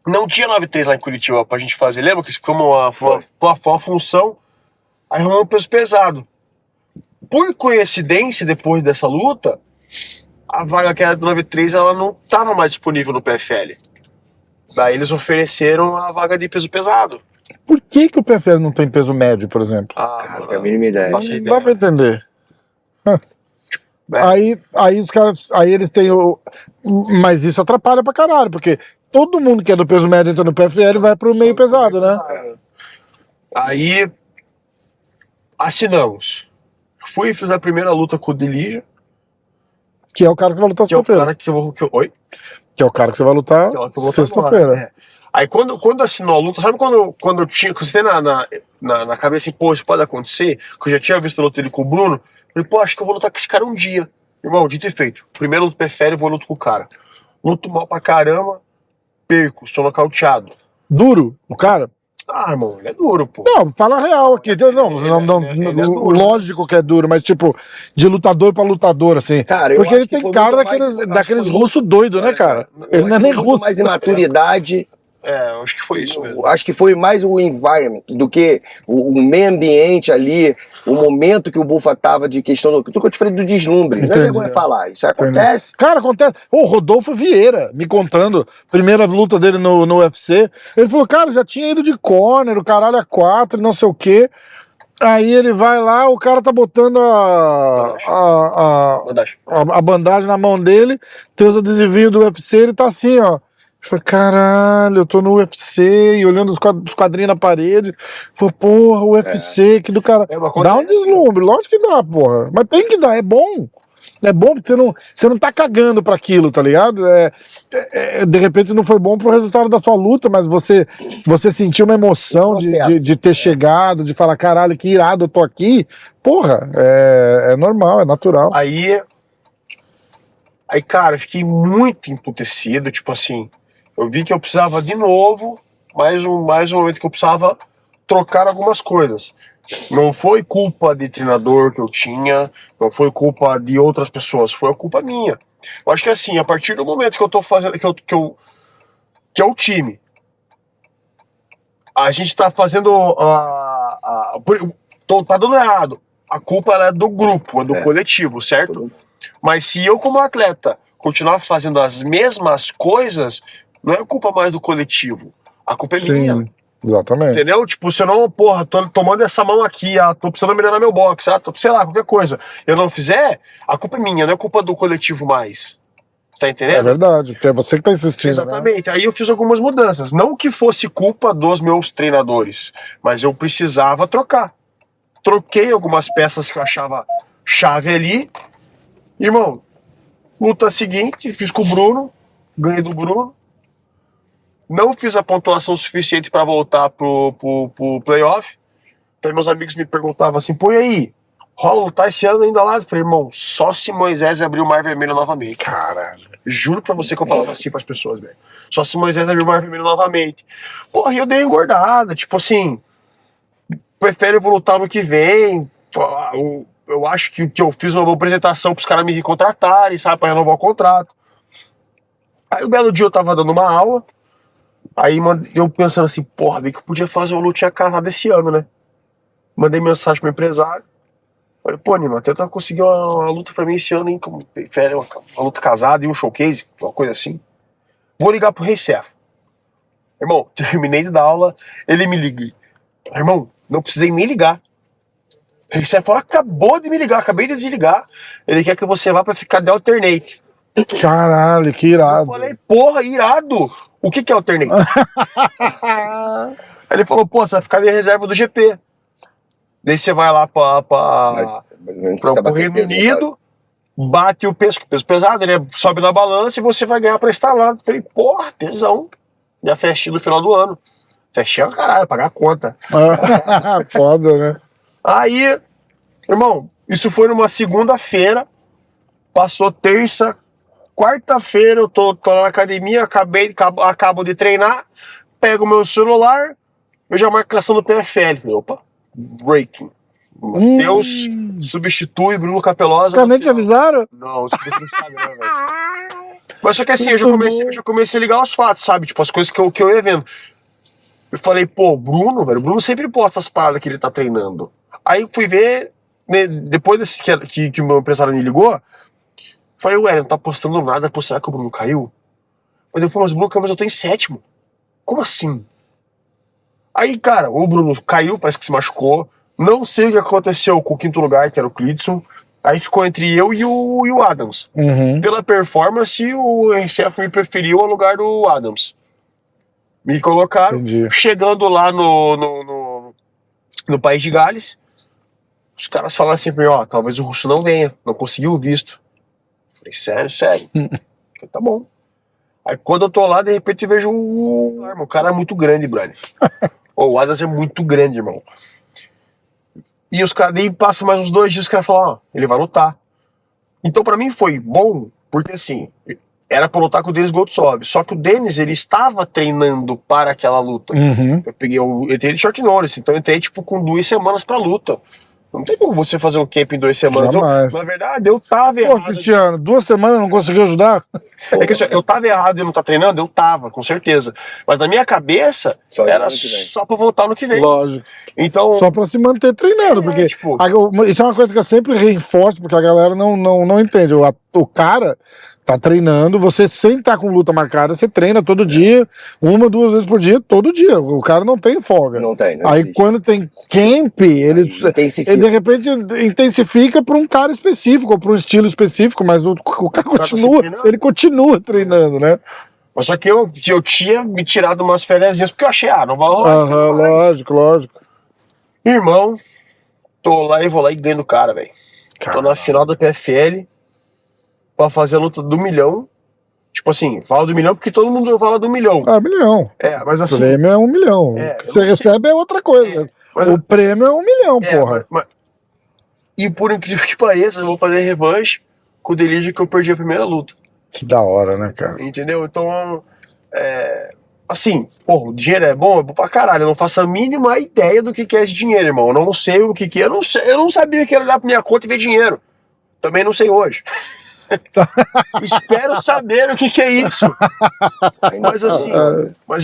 não tinha 9-3 lá em Curitiba pra gente fazer. Lembra que isso ficou uma função? Aí arrumamos um peso pesado. Por coincidência, depois dessa luta, a vaga que era do 9-3, ela não estava mais disponível no PFL. Daí eles ofereceram a vaga de peso pesado. Por que o PFL não tem peso médio, por exemplo? Cara, que é a mínima ideia. Faço Não ideia. dá pra entender. É. Aí os caras. Aí eles têm o. Mas isso atrapalha pra caralho, porque todo mundo que é do peso médio entra no PFL vai pro meio pesado, né? Aí assinamos. Fui e fiz a primeira luta com o Delija, Que é o cara que vai lutar que é o sexta-feira. cara que eu vou. Oi? Que é o cara que você vai lutar Que é o que eu vou lutar sexta-feira. agora, é. Aí quando assinou a luta, sabe quando eu tinha. Quando você tem na cabeça assim, pô, isso pode acontecer, que eu já tinha visto a luta dele com o Bruno, eu falei, pô, acho que eu vou lutar com esse cara um dia. Irmão, dito e feito. Primeiro luto prefere, vou lutar com o cara. Luto mal pra caramba, perco, sou nocauteado. Duro, o cara? Ah, irmão, ele é duro, pô. Não, fala a real aqui. Não, ele é duro. lógico que é duro, mas tipo, de lutador pra lutador, assim. Cara, eu Porque acho ele que tem foi cara muito mais- daqueles, acho que daqueles foi russos doidos, né, cara? Ele não é nem Muito russo. mais imaturidade. Eu acho que foi isso mesmo. Acho que foi mais o environment do que o meio ambiente ali, o momento que o Bufa tava de questão do que eu te falei do deslumbre. Não é Entendi. vergonha falar, isso acontece. Cara, acontece. O Rodolfo Vieira me contando, primeira luta dele no UFC. Ele falou, cara, já tinha ido de corner, o caralho a 4, não sei o quê. Aí ele vai lá, o cara tá botando a bandagem na mão dele, tem os adesivinhos do UFC, ele tá assim, ó. Falei, caralho, eu tô no UFC e olhando os quadrinhos na parede. Falei, porra, o UFC, que do cara. É uma Dá um deslumbre, lógico que dá, porra. Mas tem que dar, é bom. É bom porque você não tá cagando pra aquilo, tá ligado? De repente não foi bom pro resultado da sua luta, mas você sentiu uma emoção de ter chegado, de falar, caralho, que irado, eu tô aqui. Porra, é normal, é natural. Aí, cara, eu fiquei muito emputecido, tipo assim, eu vi que eu precisava de novo, mais um momento que eu precisava trocar algumas coisas. Não foi culpa de treinador que eu tinha, não foi culpa de outras pessoas, foi a culpa minha. Eu acho que assim, a partir do momento que eu tô fazendo, que é o time, a gente tá fazendo tá dando errado. A culpa ela é do grupo, é do coletivo, certo? Mas se eu, como atleta, continuar fazendo as mesmas coisas, não é culpa mais do coletivo. A culpa é minha. Exatamente. Entendeu? Tipo, se eu não, porra, tô tomando essa mão aqui, tô precisando melhorar meu boxe, sei lá, qualquer coisa. Eu não fizer, a culpa é minha, não é culpa do coletivo mais. Tá entendendo? É verdade, porque é você que tá insistindo. Exatamente. Né? Aí eu fiz algumas mudanças. Não que fosse culpa dos meus treinadores, mas eu precisava trocar. Troquei algumas peças que eu achava chave ali. Irmão, luta seguinte, fiz com o Bruno, ganhei do Bruno. Não fiz a pontuação suficiente para voltar pro playoff. Então meus amigos me perguntavam assim, pô, e aí? Rola lutar esse ano ainda lá? Eu falei, irmão, só se Moisés abrir o Mar Vermelho novamente. Caralho. Juro pra você que eu falava assim pras pessoas, velho. Só se Moisés abrir o Mar Vermelho novamente. Porra, e eu dei engordada, tipo assim, prefere eu vou lutar no que vem. Eu acho que eu fiz uma boa apresentação pros caras me recontratarem, sabe, pra renovar o contrato. Aí um belo dia eu tava dando uma aula, aí eu pensando assim, porra, bem que eu podia fazer uma lutinha casada esse ano, né? Mandei mensagem pro empresário. Falei, pô, Nima, tenta conseguir uma luta pra mim esse ano, hein? Uma luta casada e um showcase, uma coisa assim. Vou ligar pro Rei Cefo. Irmão, terminei de dar aula, ele me liga. Irmão, não precisei nem ligar. O Rei Cefo acabou de me ligar, acabei de desligar. Ele quer que você vá pra ficar de alternate. Caralho, que irado. Eu falei, porra, irado. O que é alternate? Aí ele falou, pô, você vai ficar de reserva do GP. Daí você vai lá para o Reino Unido, bate o peso pesado, né? Sobe na balança e você vai ganhar para estar lá. Falei, porra, tesão. Minha festinha no final do ano. Festinha, caralho, pagar a conta. Foda, né? Aí, irmão, isso foi numa segunda-feira, passou terça, quarta-feira eu tô lá na academia, acabo de treinar, pego o meu celular, vejo a marcação do PFL. Falei, opa. Breaking. Matheus substitui Bruno Capelosa. Os caras nem te avisaram? Não, isso foi no Instagram, velho. Mas só que assim, eu já comecei a ligar os fatos, sabe? Tipo, as coisas que eu ia vendo. Eu falei, pô, Bruno, velho, o Bruno sempre posta as paradas que ele tá treinando. Aí eu fui ver, né, depois desse que o meu empresário me ligou, falei, ué, não tá postando nada, pô, será que o Bruno caiu? Aí eu falei, mas Bruno, mas eu tô em 7º. Como assim? Aí, cara, o Bruno caiu, parece que se machucou. Não sei o que aconteceu com o 5º lugar, que era o Clidson. Aí ficou entre eu e o Adams. Uhum. Pela performance, o RCF me preferiu ao lugar do Adams. Me colocaram. Entendi. Chegando lá no País de Gales, os caras falaram assim, ó, talvez o russo não venha, não conseguiu o visto. Falei, sério? Falei, tá bom. Aí quando eu tô lá, de repente eu vejo o cara é muito grande, brother. O Adams é muito grande, irmão. E os caras, daí passa mais uns 2 dias, os caras falam, ó, ele vai lutar. Então pra mim foi bom, porque assim, era pra lutar com o Denis Goltsov. Só que o Denis, ele estava treinando para aquela luta. Uhum. Eu entrei de short notice, então eu entrei tipo com 2 semanas pra luta. Não tem como você fazer um camp em 2 semanas. Na verdade, eu tava errado. Pô, Cristiano, 2 semanas não conseguiu ajudar? É que assim, eu tava errado de não estar treinando, eu tava, com certeza. Mas na minha cabeça, era só pra voltar no que vem. Lógico. Então, só pra se manter treinando, porque tipo, isso é uma coisa que eu sempre reforço, porque a galera não entende. O cara tá treinando, você sem estar com luta marcada, você treina todo dia, 1, 2 vezes por dia, todo dia. O cara não tem folga. Não tem. Aí existe. Quando tem camp, ele de repente intensifica para um cara específico, ou para um estilo específico, mas o cara continua treinando, né? Mas só que eu tinha me tirado umas férias porque eu achei, não vai rolar isso Aham, mais. lógico. Irmão, tô lá e vou lá e ganho do cara, velho. Tô na final da PFL pra fazer a luta do milhão. Tipo assim, fala do milhão porque todo mundo fala do milhão. Ah, 1 milhão. Mas O assim... prêmio é 1 milhão. eu O que você não sei. recebe é outra coisa. Mas o prêmio é 1 milhão, porra. E por incrível que pareça, eu vou fazer revanche com o Delírio que eu perdi a primeira luta. Que da hora, né, cara? Entendeu? Então, assim, porra, o dinheiro é bom pra caralho. Eu não faço a mínima ideia do que é esse dinheiro, irmão. Eu não sei o que é. Eu não sabia que era olhar pra minha conta e ver dinheiro. Também não sei hoje. Espero saber o que é isso. Mas assim,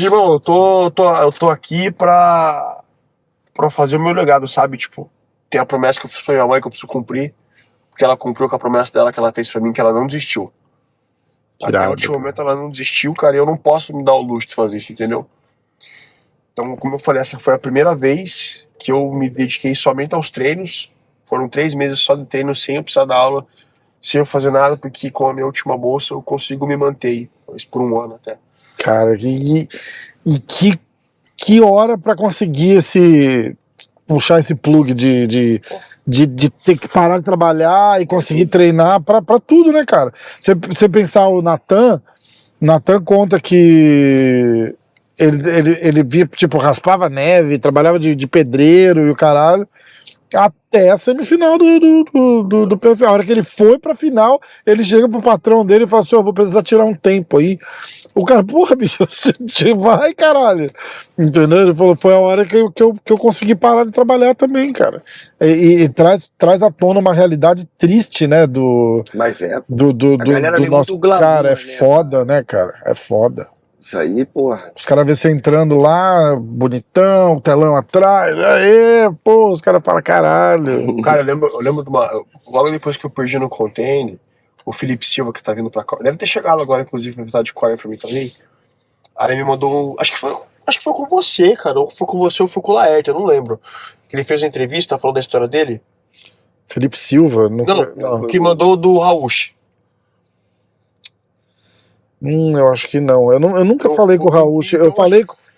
irmão, eu tô aqui pra fazer o meu legado, sabe? Tipo, tem a promessa que eu fiz pra minha mãe que eu preciso cumprir. Porque ela cumpriu com a promessa dela que ela fez pra mim, que ela não desistiu. Até o último momento ela não desistiu, cara, e eu não posso me dar o luxo de fazer isso, entendeu? Então, como eu falei, essa foi a primeira vez que eu me dediquei somente aos treinos. Foram 3 meses só de treino, sem eu precisar dar aula, sem eu fazer nada, porque com a minha última bolsa eu consigo me manter, talvez por 1 ano até. Cara, que hora pra conseguir puxar esse plug de ter que parar de trabalhar e conseguir treinar pra tudo, né, cara? Você pensar o Natan conta que ele via, tipo, raspava neve, trabalhava de pedreiro e o caralho, até a semifinal do PFL. A hora que ele foi pra final, ele chega pro patrão dele e fala assim: vou precisar tirar um tempo aí. O cara, porra, bicho, você vai, caralho. Entendeu? Ele falou: foi a hora que eu consegui parar de trabalhar também, cara. E traz à tona uma realidade triste, né? Mas do nosso glamour, cara. É né, foda, né, cara? É foda. Isso aí, porra. Os caras vê você entrando lá, bonitão, telão atrás, aí, pô, os caras falam, caralho. Cara, eu lembro de uma... Logo depois que eu perdi no Contender, o Felipe Silva, que tá vindo pra cá, deve ter chegado agora, inclusive, pra visitar de corner pra mim também. Aí ele me mandou... Acho que foi com você, cara. Ou foi com você ou foi com o Laerte, eu não lembro. Ele fez uma entrevista falando da história dele. Felipe Silva? Não, que mandou do Rauch. Eu acho que não. Eu nunca falei com o Rauch.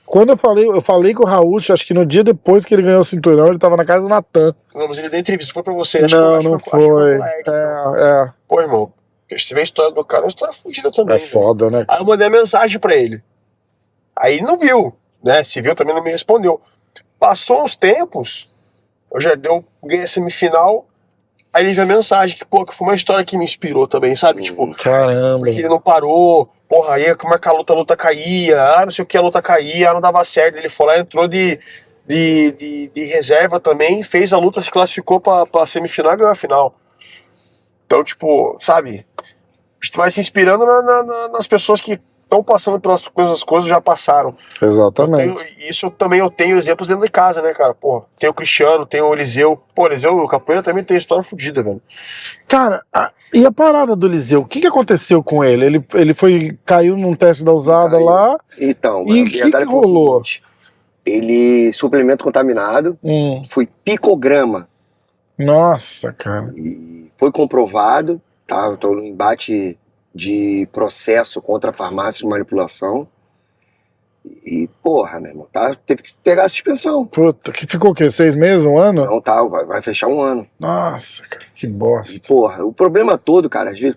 Quando eu falei com o Rauch, acho que no dia depois que ele ganhou o cinturão, ele tava na casa do Natan. Não, mas ele deu entrevista, foi pra você. Não foi. Pô, irmão, você vê a história do cara, é uma história fodida também. É foda, né? Aí eu mandei a mensagem pra ele. Aí ele não viu, né? Se viu, também não me respondeu. Passou uns tempos, eu já ganhei a semifinal. Aí ele viu a mensagem que foi uma história que me inspirou também, sabe? Tipo, caramba. Porque ele não parou, porra, aí como é que a luta caía, não sei o que, a luta caía, não dava certo. Ele foi lá, entrou de reserva também, fez a luta, se classificou pra semifinal e ganhou a final. Então, tipo, sabe? A gente vai se inspirando nas pessoas que estão passando pelas coisas já passaram. Exatamente. Eu tenho exemplos dentro de casa, né, cara? Pô, tem o Cristiano, tem o Eliseu. Pô, o Capoeira também tem história fodida, velho. Cara, e a parada do Eliseu? O que aconteceu com ele? Ele caiu num teste da usada lá. Então, e o que rolou? Ele, suplemento contaminado, foi picograma. Nossa, cara. E foi comprovado, tá? Eu tô no embate de processo contra a farmácia de manipulação. E, porra, meu irmão, teve que pegar a suspensão. Puta, que ficou o quê? 6 meses, 1 ano? Não, tá, vai fechar 1 ano. Nossa, cara, que bosta. E, porra, o problema todo, cara, às vezes,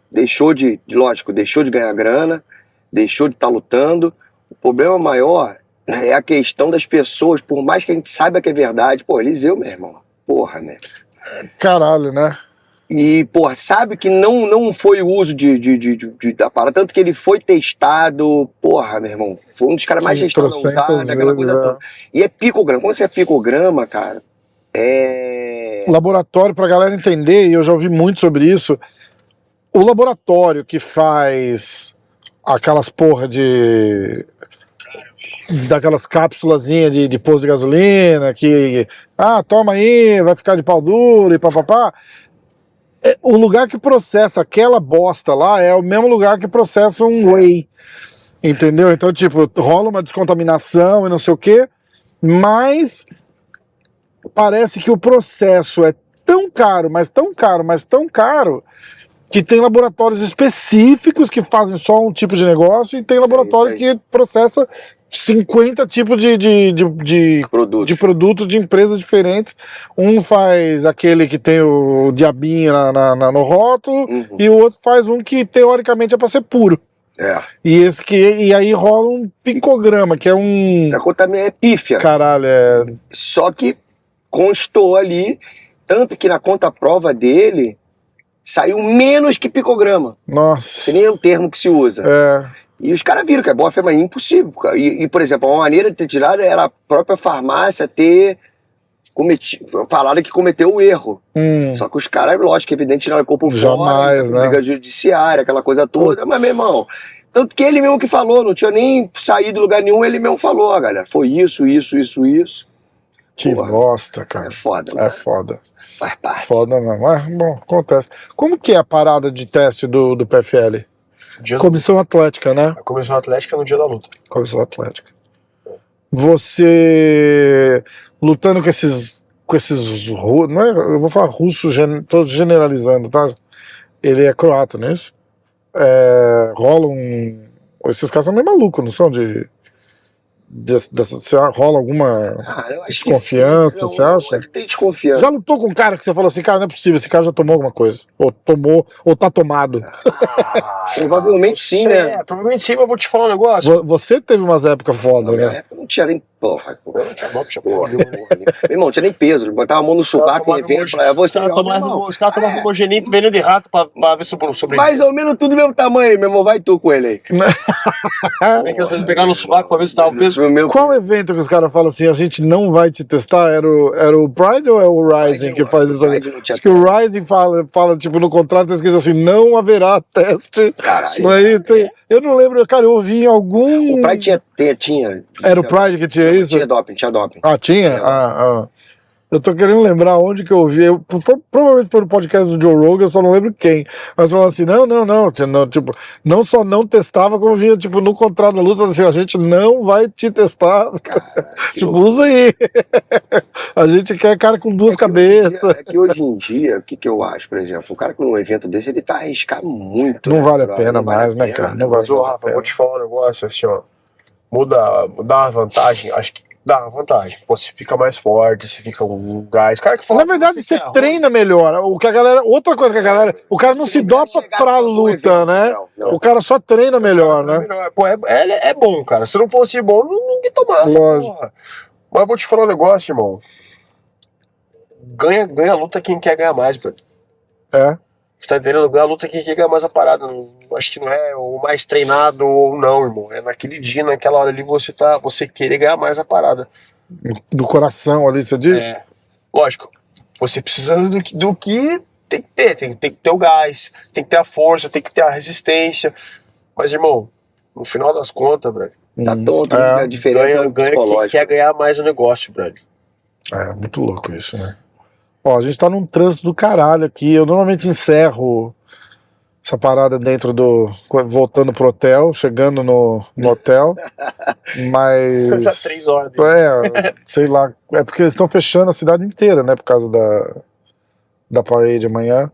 deixou de ganhar grana, deixou de estar lutando. O problema maior é a questão das pessoas, por mais que a gente saiba que é verdade. Pô, Eliseu, meu irmão, porra, né? Caralho, né? E, porra, sabe que não foi o uso da parada, tanto que ele foi testado, porra, meu irmão, foi um dos caras mais testados na usada, aquela coisa toda. E é picograma, quando você é picograma, cara, laboratório, pra galera entender, e eu já ouvi muito sobre isso, o laboratório que faz aquelas porra daquelas cápsulazinhas de posto de gasolina, que, toma aí, vai ficar de pau duro e papapá. O lugar que processa aquela bosta lá é o mesmo lugar que processa um whey, entendeu? Então, tipo, rola uma descontaminação e não sei o quê, mas parece que o processo é tão caro, mas tão caro, mas tão caro, que tem laboratórios específicos que fazem só um tipo de negócio e tem laboratório isso aí. que processa 50 tipos de Produtos. produtos de empresas diferentes. Um faz aquele que tem o diabinho no rótulo Uhum. e o outro faz um que teoricamente é para ser puro. É. E aí rola um pincograma, que é um... A conta também é pífia. Caralho, Só que constou ali, tanto que na conta prova dele saiu menos que picograma. Nossa. Que nem é um termo que se usa. É. E os caras viram que é bofe, mas é impossível. E, por exemplo, uma maneira de ter tirado era a própria farmácia ter falado que cometeu o erro. Só que os caras, lógico, evidente, tiraram o corpo Jamais, fora, né? briga judiciária, aquela coisa toda. Mas, meu irmão, tanto que ele mesmo que falou, não tinha nem saído de lugar nenhum, ele mesmo falou, ó, galera, foi isso. Que Porra, bosta, cara. é foda, É mano. foda. Faz parte. Foda não. Mas, bom, acontece. Como que é a parada de teste do PFL? Comissão Atlética, né? A comissão atlética no dia da luta. Comissão Atlética. Você lutando com esses não é, eu vou falar russo, tô generalizando, tá? Ele é croata, não é isso? Rola esses caras são meio malucos, não são rola alguma Cara, eu acho desconfiança, que você acha? Tem desconfiança. Já lutou com um cara que você falou assim, cara, não é possível, esse cara já tomou alguma coisa. Ou tomou, ou tá tomado. Provavelmente sim, né? Provavelmente sim, mas vou te falar um negócio. Você teve umas épocas foda, Na minha né? época não tinha nem. Porra, Não tinha mão, tinha porra, porra. porra. Meu irmão, não tinha nem peso. Botava a mão no sovaco em evento, falava, você Os caras tomavam homogenito, veneno de rato pra ver se o sobrevive. mais ou menos tudo do mesmo tamanho, meu irmão. Vai tu com ele aí. Como é que eles podem pegar no sovaco pra ver se tava o peso? Qual evento que os caras falam assim, a gente não vai te testar? Era o Pride ou é o Rising que faz isso? Acho que o Rising fala tipo, no contrato tá escrito assim, não haverá teste. Caralho. Aí eu não lembro, cara, eu ouvi em algum... O Pride tinha. Era o Pride que tinha isso? Tinha doping. Ah, tinha? Eu tô querendo lembrar onde que eu ouvi. Provavelmente foi no podcast do Joe Rogan, eu só não lembro quem. Mas falando assim, não. Tipo, não só não testava, como vinha, tipo, no contrato da luta, assim, a gente não vai te testar. Tipo, usa aí. A gente quer cara com duas cabeças. É que hoje em dia, o que eu acho, por exemplo, o cara com um evento desse, ele tá arriscando muito. Não né, vale a brother? pena Não vale mais, a né, pena, cara? né? Não vale Mas, ô, Rafa, vou te falar um negócio assim, ó. Dá uma vantagem, acho que dá uma vantagem. Você fica mais forte, você fica um gás. Cara que fala. Na verdade, você treina melhor. Outra coisa que a galera. O cara não se dopa pra luta, né? Não. O cara só treina melhor, né? Pô, é bom, cara. Se não fosse bom, ninguém tomava essa Lógico. porra. Mas eu vou te falar um negócio, irmão. Ganha a luta quem quer ganhar mais, bro. É. Você tá entendendo? Ganha a luta quem quer ganhar mais a parada. Acho que não é o mais treinado ou não, irmão. É naquele dia, naquela hora ali, você querer ganhar mais a parada. Do coração ali, você diz? Lógico, você precisa do que tem que ter. Tem que ter o gás, tem que ter a força, tem que ter a resistência. Mas, irmão, no final das contas, brother, Tá tonto, a diferença é o ganha quem psicológico. quer ganhar mais o negócio, brother. É, muito louco isso, né? Ó, a gente tá num trânsito do caralho aqui. Eu normalmente encerro essa parada dentro voltando pro hotel, chegando no hotel. Mas. Já 3 horas. Sei lá. É porque eles estão fechando a cidade inteira, né? Por causa da parade amanhã.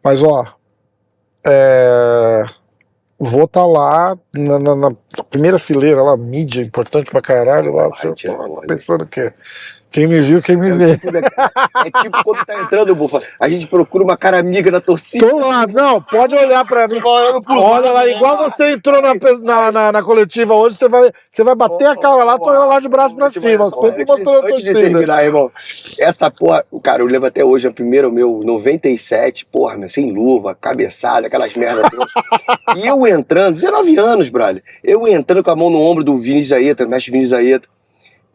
Mas, ó. Vou estar lá na primeira fileira lá, mídia, importante pra caralho. Lá, pensando o quê? Quem me viu, quem me vê. É tipo quando tá entrando, Bufa, a gente procura uma cara amiga na torcida. Tô lá, não, pode olhar pra mim. Olha lá, igual você entrou na coletiva hoje, você vai bater a cara lá, tô eu lá de braço pra cima. Sempre mostrando a Antes de torcida. terminar, irmão, essa porra, cara, eu lembro até hoje, o primeiro meu, 97, porra, meu, sem luva, cabeçada, aquelas merdas. E eu entrando, 19 anos, brother, eu entrando com a mão no ombro do Vini Zaeta, mestre Vini Zaeta,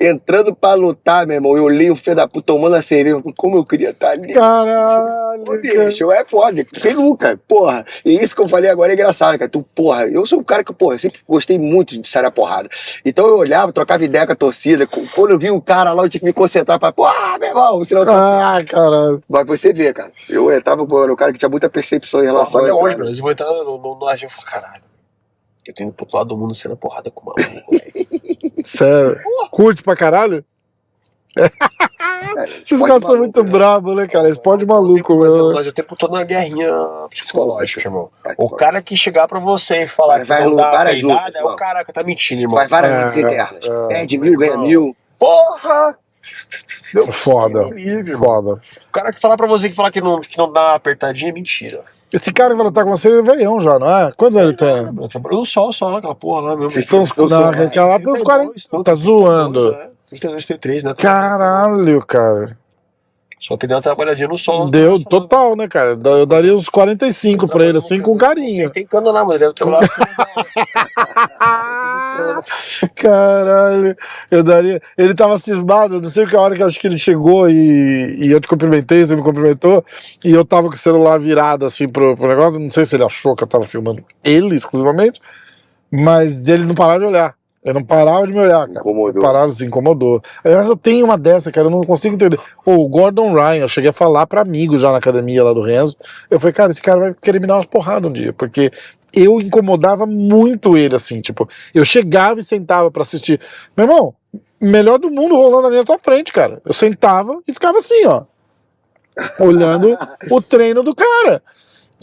entrando pra lutar, meu irmão, eu olhei o filho da puta tomando a cerveja, como eu queria estar ali. Caralho, Pô, bicho, é foda, quem nunca, porra. E isso que eu falei agora é engraçado, cara. Porra, eu sou um cara que, porra, sempre gostei muito de sair a porrada. Então eu olhava, trocava ideia com a torcida. Quando eu vi um cara lá, eu tinha que me concentrar pra, porra, meu irmão, senão... caralho. Mas você vê, cara, eu entrava, pô, era um cara que tinha muita percepção em relação Até a... hoje, mano, eles vão entrar no agir e falar, caralho, eu tenho ido pro outro lado do mundo sendo porrada com o maluco, velho. Sério. Curte pra caralho? Esses caras são muito bravos, né, cara? Esporte maluco, meu. Mas eu tempo todo na guerrinha psicológica, irmão. O Vai, cara que chegar pra você e falar vai que não dá várias peidada, lutas, é o mano. caraca, tá mentindo, irmão. Faz várias lutas internas. Perde 1000, ganha 1000. Porra! Deus Foda. me livre, irmão. Foda. O cara que falar pra você que falar que não dá uma apertadinha é mentira. Esse cara que vai lutar com você, ele é velhão já, não é? Quantos anos ele tem? Eu trabalho no sol, só naquela porra lá mesmo. Então, naquela lá tem uns 40. Tá zoando. 32, 33, né? Caralho, cara. Só que deu uma trabalhadinha no sol. Deu total, né, cara? Eu daria uns 45 pra ele, assim, com carinho. Vocês têm cana lá, mas deve ter lá. Caralho, eu daria. Ele tava cismado, não sei que a hora que acho que ele chegou e eu te cumprimentei, você me cumprimentou, e eu tava com o celular virado assim pro negócio. Não sei se ele achou que eu tava filmando ele exclusivamente, mas ele não parava de olhar. Eu não parava de me olhar, cara. Incomodou. Parava, se incomodou. Aliás, eu tenho uma dessa, cara, eu não consigo entender. O Gordon Ryan, eu cheguei a falar pra amigos já na academia lá do Renzo. Eu falei, cara, esse cara vai querer me dar umas porradas um dia, porque eu incomodava muito ele, assim, tipo, eu chegava e sentava pra assistir. Meu irmão, melhor do mundo rolando ali na tua frente, cara. Eu sentava e ficava assim, ó, olhando o treino do cara.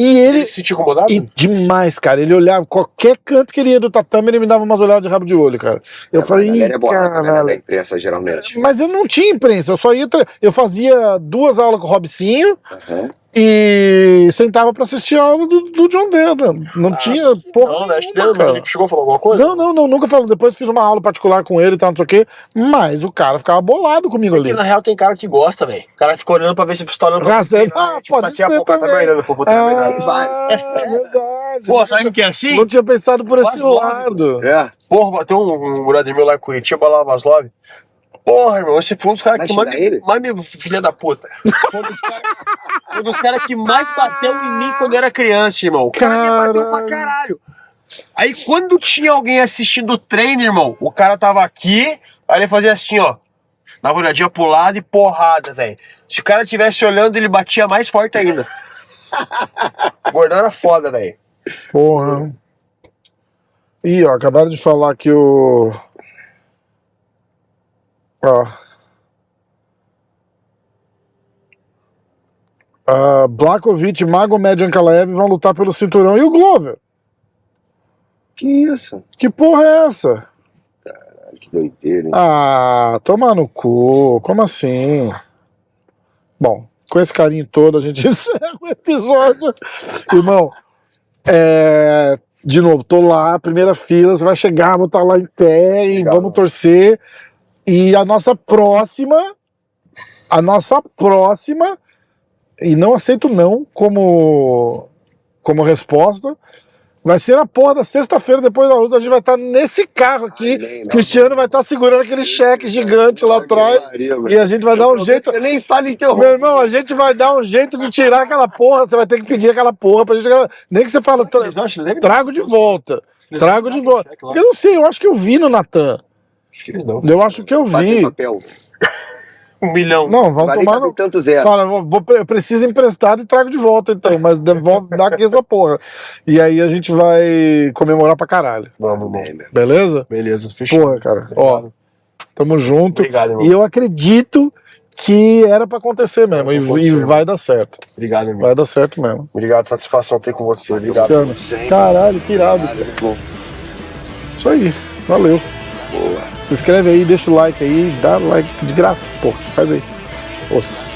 E ele se sentiu incomodado? e demais, cara. Ele olhava qualquer canto que ele ia do tatame, ele me dava umas olhadas de rabo de olho, cara. Eu falei, A galera é bolada, né, da caralho. imprensa, geralmente. Mas eu não tinha imprensa, eu só ia. Eu fazia 2 aulas com o Robicinho Uhum. e sentava pra assistir a aula do John Denton. Não tinha porra. Não, né? Acho que nenhuma, mas cara. ele chegou a falar alguma coisa? Não, nunca falou. Depois fiz uma aula particular com ele e tal, não sei o quê. Mas o cara ficava bolado comigo ali. Porque na real tem cara que gosta, velho. O cara fica olhando pra ver se você tá olhando pra Raça- você. pode ser também. Verdade. Pô, sabe o que é assim? Não tinha pensado por esse Vaslov. lado. É. Porra, tem um brother meu lá em Curitiba, lá, Vaslov. Porra, irmão, esse foi um dos caras Vai que xingar ele? mais me... Filha da puta. Foi um dos caras que mais bateu em mim quando eu era criança, irmão. O cara me bateu pra caralho. Aí quando tinha alguém assistindo o treino, irmão, o cara tava aqui, aí ele fazia assim, ó. Dava olhadinha pro lado e porrada, velho. Se o cara tivesse olhando, ele batia mais forte ainda. O Gordão era foda, velho. Porra. Ih, ó, acabaram de falar que o. Ó. Blachowicz, Magomed e Ankalaev vão lutar pelo cinturão. E o Glover? Que isso? Que porra é essa? Que doideira, hein? Ah, toma no cu. Como assim? Bom, com esse carinho todo a gente encerra o episódio. Irmão, de novo, tô lá, primeira fila, você vai chegar, vou estar lá em pé e Legal, vamos torcer. E a nossa próxima, e não aceito não como resposta, vai ser a porra da sexta-feira depois da luta. A gente vai estar nesse carro aqui. Cristiano vai estar segurando aquele cheque gigante lá atrás. E a gente vai dar um jeito. Eu nem falo em Meu irmão, a gente vai dar um jeito de tirar aquela porra. Você vai ter que pedir aquela porra pra gente. Nem que você fala, trago de volta. Trago de volta. Eu não sei, eu acho que eu vi no Natan. Acho que eles não. Eu acho que eu vi. papel. 1 milhão. Não, vamos Vale tomar cabe no. tanto zero. Fala, eu preciso emprestado e trago de volta então, mas devolve, dá aqui essa porra. E aí a gente vai comemorar pra caralho. Vamos, Bem, meu. Beleza? Beleza, fechou. Porra, cara. Ó, tamo junto. Obrigado, irmão. E eu acredito que era pra acontecer mesmo. E vai dar certo. Obrigado, irmão. Vai dar certo mesmo. Obrigado, satisfação ter com você. Obrigado. Cristiano. Sempre. Caralho, que irado. Bom, Isso aí. Valeu. boa. Se inscreve aí, deixa o like aí, dá like de graça. Pô, faz aí. Osso.